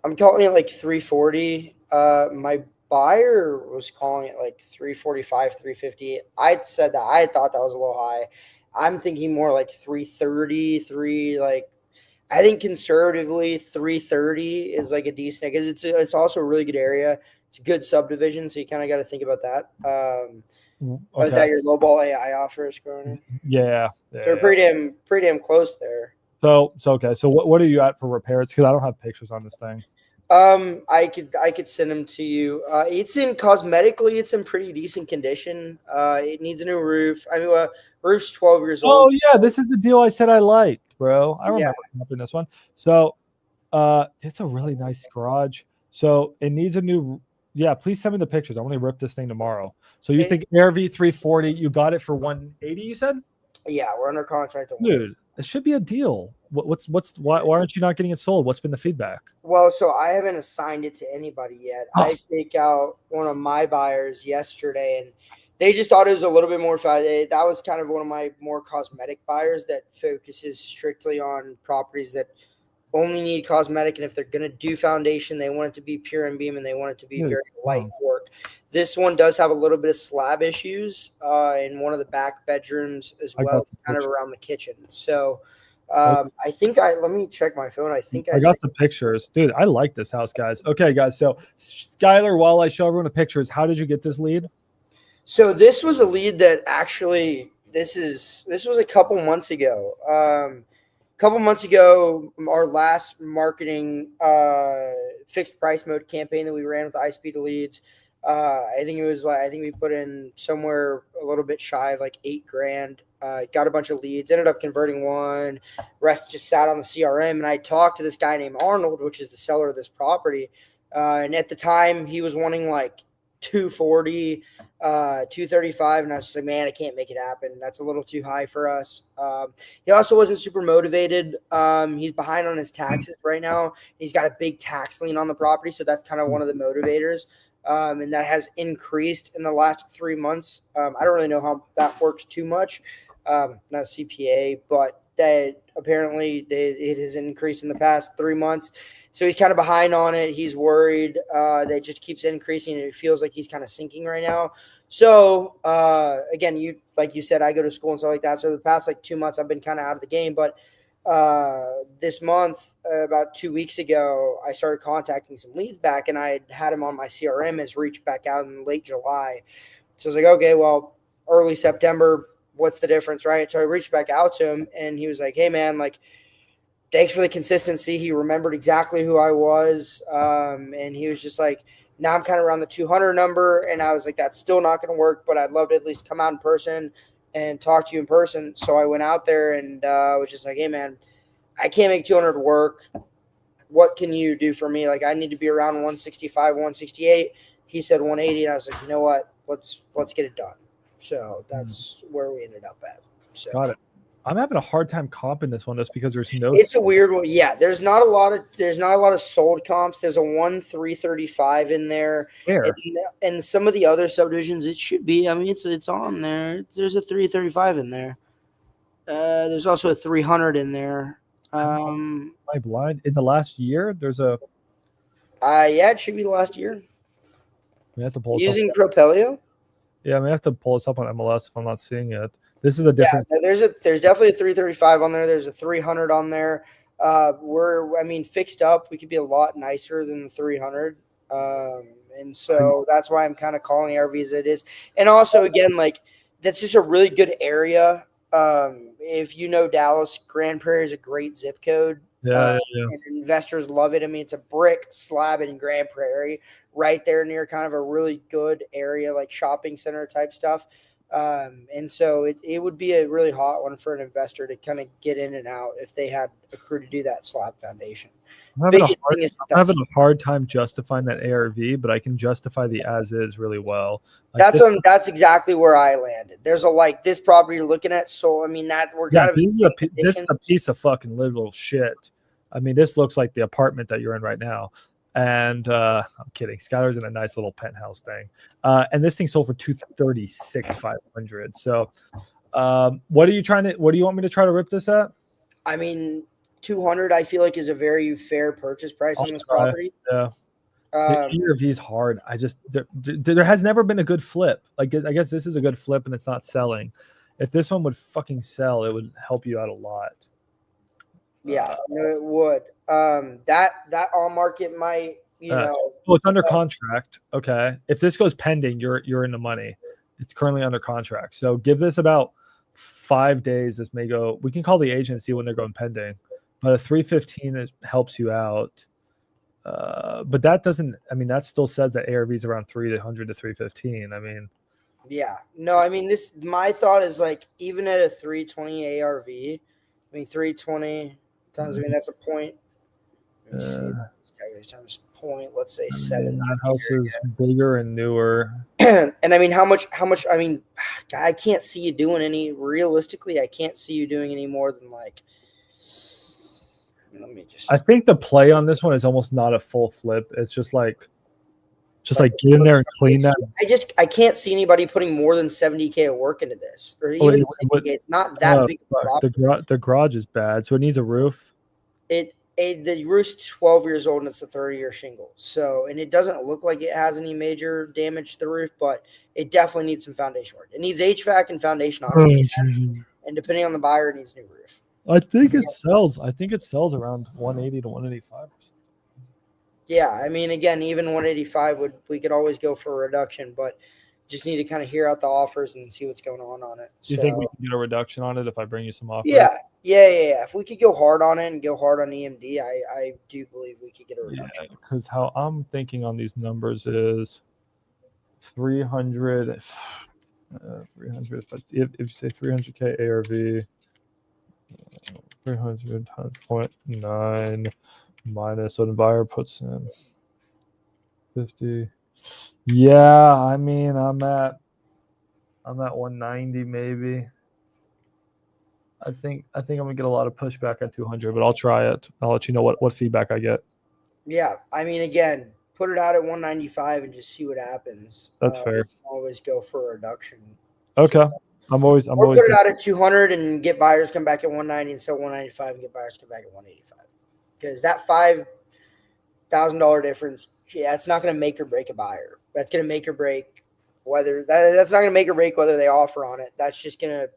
I'm calling it like 340. My buyer was calling it like 345, 350. I said that I thought that was a little high. I'm thinking more like 330, I think conservatively 330 is like a decent, because it's also a really good area. It's a good subdivision, so you kind of got to think about that. Okay. Is that your Lowball AI offers, Corner? Yeah. They're pretty damn close there. So okay. So what are you at for repairs? Because I don't have pictures on this thing. I could send them to you. It's it's in pretty decent condition. It needs a new roof. I mean, roof's 12 years old. Oh yeah, this is the deal I said I liked, bro. I remember in this one. So, it's a really nice garage. So it needs a new. Yeah, please send me the pictures. I want to rip this thing tomorrow. So you think ARV 340? You got it for 180? You said? Yeah, we're under contract. Dude, It should be a deal. Why aren't you not getting it sold? What's been the feedback? Well, so I haven't assigned it to anybody yet. Oh. I take out one of my buyers yesterday, and they just thought it was a little bit more fun. That was kind of one of my more cosmetic buyers that focuses strictly on properties that only need cosmetic, and if they're going to do foundation, they want it to be pure and beam, and they want it to be very light work. This one does have a little bit of slab issues in one of the back bedrooms as well, kind of around the kitchen. So I think let me check my phone. I think I got the pictures. Dude, I like this house, guys. Okay, guys. So Skylar, while I show everyone the pictures, how did you get this lead? So this was a lead that actually this was a couple months ago. Our last marketing fixed price mode campaign that we ran with iSpeed Leads, I think we put in somewhere a little bit shy of like $8,000. Got a bunch of leads, ended up converting one. Rest just sat on the CRM, and I talked to this guy named Arnold, which is the seller of this property. And at the time, he was wanting like 240, 235, and I was just like, man, I can't make it happen. That's a little too high for us. He also wasn't super motivated. He's behind on his taxes right now. He's got a big tax lien on the property, so that's kind of one of the motivators. And that has increased in the last 3 months. I don't really know how that works too much. Not a CPA, but that apparently it has increased in the past 3 months. So he's kind of behind on it. He's worried that it just keeps increasing, and it feels like he's kind of sinking right now. So again, like you said, I go to school and stuff like that. So the past like 2 months, I've been kind of out of the game. But this month, about 2 weeks ago, I started contacting some leads back, and I had him on my CRM as reached back out in late July. So I was like, okay, well, early September, what's the difference, right? So I reached back out to him, and he was like, hey, man, like, thanks for the consistency. He remembered exactly who I was. And he was just like, now I'm kind of around the 200 number. And I was like, that's still not going to work, but I'd love to at least come out in person and talk to you in person. So I went out there and was just like, hey, man, I can't make 200 work. What can you do for me? Like, I need to be around 165, 168. He said 180. And I was like, you know what? Let's get it done. So that's where we ended up at. So. Got it. I'm having a hard time comping this one just because there's no. It's a weird one. Yeah, there's not a lot of sold comps. There's a 335 in there. Where? And some of the other subdivisions, it should be. I mean, it's on there. There's a 335 in there. There's also a 300 in there. Am I blind? In the last year, there's a. Yeah, it should be the last year. We have to pull using Propelio. Yeah, I mean, I have to pull this up on MLS if I'm not seeing it. This is a different. Yeah, there's definitely a 335 on there. There's a 300 on there. Fixed up, we could be a lot nicer than the 300. And so that's why I'm kind of calling ARV as it is. And also, again, like, that's just a really good area. If you know Dallas, Grand Prairie is a great zip code. Yeah. And investors love it. I mean, it's a brick slab in Grand Prairie, right there near kind of a really good area, like shopping center type stuff. And so it would be a really hot one for an investor to kind of get in and out if they had a crew to do that slab foundation. I'm having a hard time justifying that ARV, but I can justify the as is really well. Like that's exactly where I landed. There's this property you're looking at. So I mean that we're kind of this is a piece of fucking little shit. I mean, this looks like the apartment that you're in right now. And I'm kidding. Skylar's in a nice little penthouse thing. And this thing sold for $236,500. So what do you want me to try to rip this at? I mean, 200 I feel like is a very fair purchase price on this property. Yeah. The ARV is hard. There has never been a good flip. Like, I guess this is a good flip and it's not selling. If this one would fucking sell, it would help you out a lot. Yeah, it would. That on market might, well, it's under contract. Okay. If this goes pending, you're in the money. It's currently under contract. So give this about 5 days. This may go. We can call the agency when they're going pending. But a 315 helps you out. But that doesn't. I mean, that still says that ARV is around 300 to 315. I mean. Yeah. No. I mean, my thought is like even at a 320 ARV. I mean, 320 times. I mean, that's a point. Let me see. Times point. Let's say I mean, 7. that house is bigger and newer. And I mean, how much? I mean, God, I can't see you doing any. Realistically, I can't see you doing any more than like. Let me just. I think the play on this one is almost not a full flip. It's just like get in there and clean that. I can't see anybody putting more than 70K of work into this, or Oh, even 60K. It's not that big. Fuck, the garage is bad, so it needs a roof. The roof's 12 years old and it's a 30-year shingle. So, and it doesn't look like it has any major damage to the roof, but it definitely needs some foundation work. It needs HVAC and foundation on it. And depending on the buyer, it needs new roof. I think it sells. I think it sells around 180 to 185. Yeah, I mean, again, even 185 we could always go for a reduction, but just need to kind of hear out the offers and see what's going on it. Do you think we can get a reduction on it if I bring you some offers? Yeah. If we could go hard on it and go hard on EMD, I do believe we could get a reduction. Yeah, because how I'm thinking on these numbers is 300. 300. If you say 300K ARV, 300 times 0.9 minus, so the buyer puts in 50. Yeah, I mean, I'm at 190 maybe. I think I'm gonna get a lot of pushback at 200, but I'll try it. I'll let you know what feedback I get. Yeah, I mean, again, put it out at 195 and just see what happens. That's fair. Always go for a reduction. Okay, So, I'm always put it out at 200 and get buyers come back at 190 and sell 195 and get buyers come back at 185. Because that $5,000 difference, it's not going to make or break a buyer. That's going to make or break that's not going to make or break whether they offer on it. That's just going to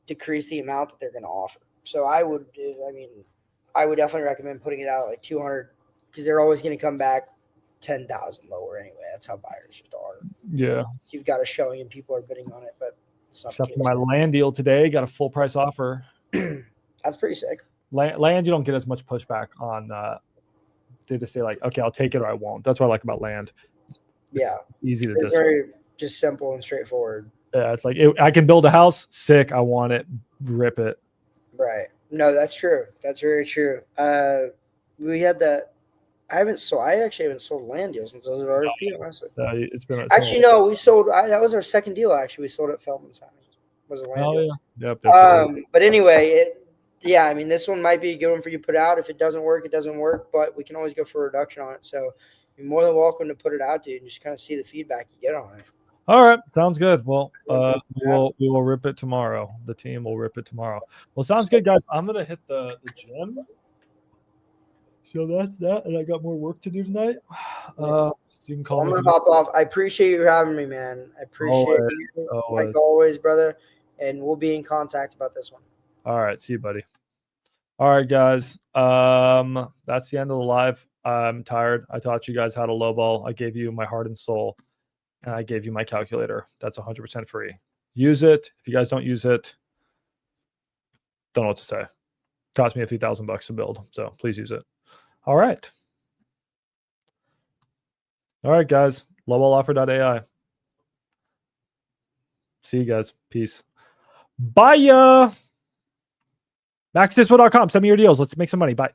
decrease the amount that they're going to offer. So I would definitely recommend putting it out at like 200 because they're always going to come back 10,000 lower anyway. That's how buyers just are. Yeah. So you've got a showing and people are bidding on it, but it's not except for my land deal today. Got a full price offer. That's pretty sick. Land, you don't get as much pushback on. They just say like, okay, I'll take it or I won't. That's what I like about land. It's easy to it's very just simple and straightforward. Yeah, it's like I can build a house. Sick. I want it. Rip it. Right. No, that's true. That's very true. We had that. I actually haven't sold land deals since I was at RFP. Honestly, it's been actually no. We sold. That was our second deal. Actually, we sold at Feldman's house. Was a land deal. Yeah. Yep. But anyway, I mean, this one might be a good one for you to put out. If it doesn't work, it doesn't work. But we can always go for a reduction on it. So you're more than welcome to put it out, dude, and just kind of see the feedback you get on it. All right, sounds good. Well, we will rip it tomorrow. The team will rip it tomorrow. Well, sounds good, guys. I'm gonna hit the gym. So that's that, and I got more work to do tonight. So you can call me. I'm gonna hop off. I appreciate you having me, man. I appreciate you, like always, brother. And we'll be in contact about this one. All right, see you, buddy. All right, guys. That's the end of the live. I'm tired. I taught you guys how to lowball. I gave you my heart and soul, and I gave you my calculator. That's 100% free. Use it. If you guys don't use it, don't know what to say. Cost me a few $1,000 to build, so please use it. All right. All right, guys. LowballOffer.ai. See you guys. Peace. Bye. MaxDispo.com. Send me your deals. Let's make some money. Bye.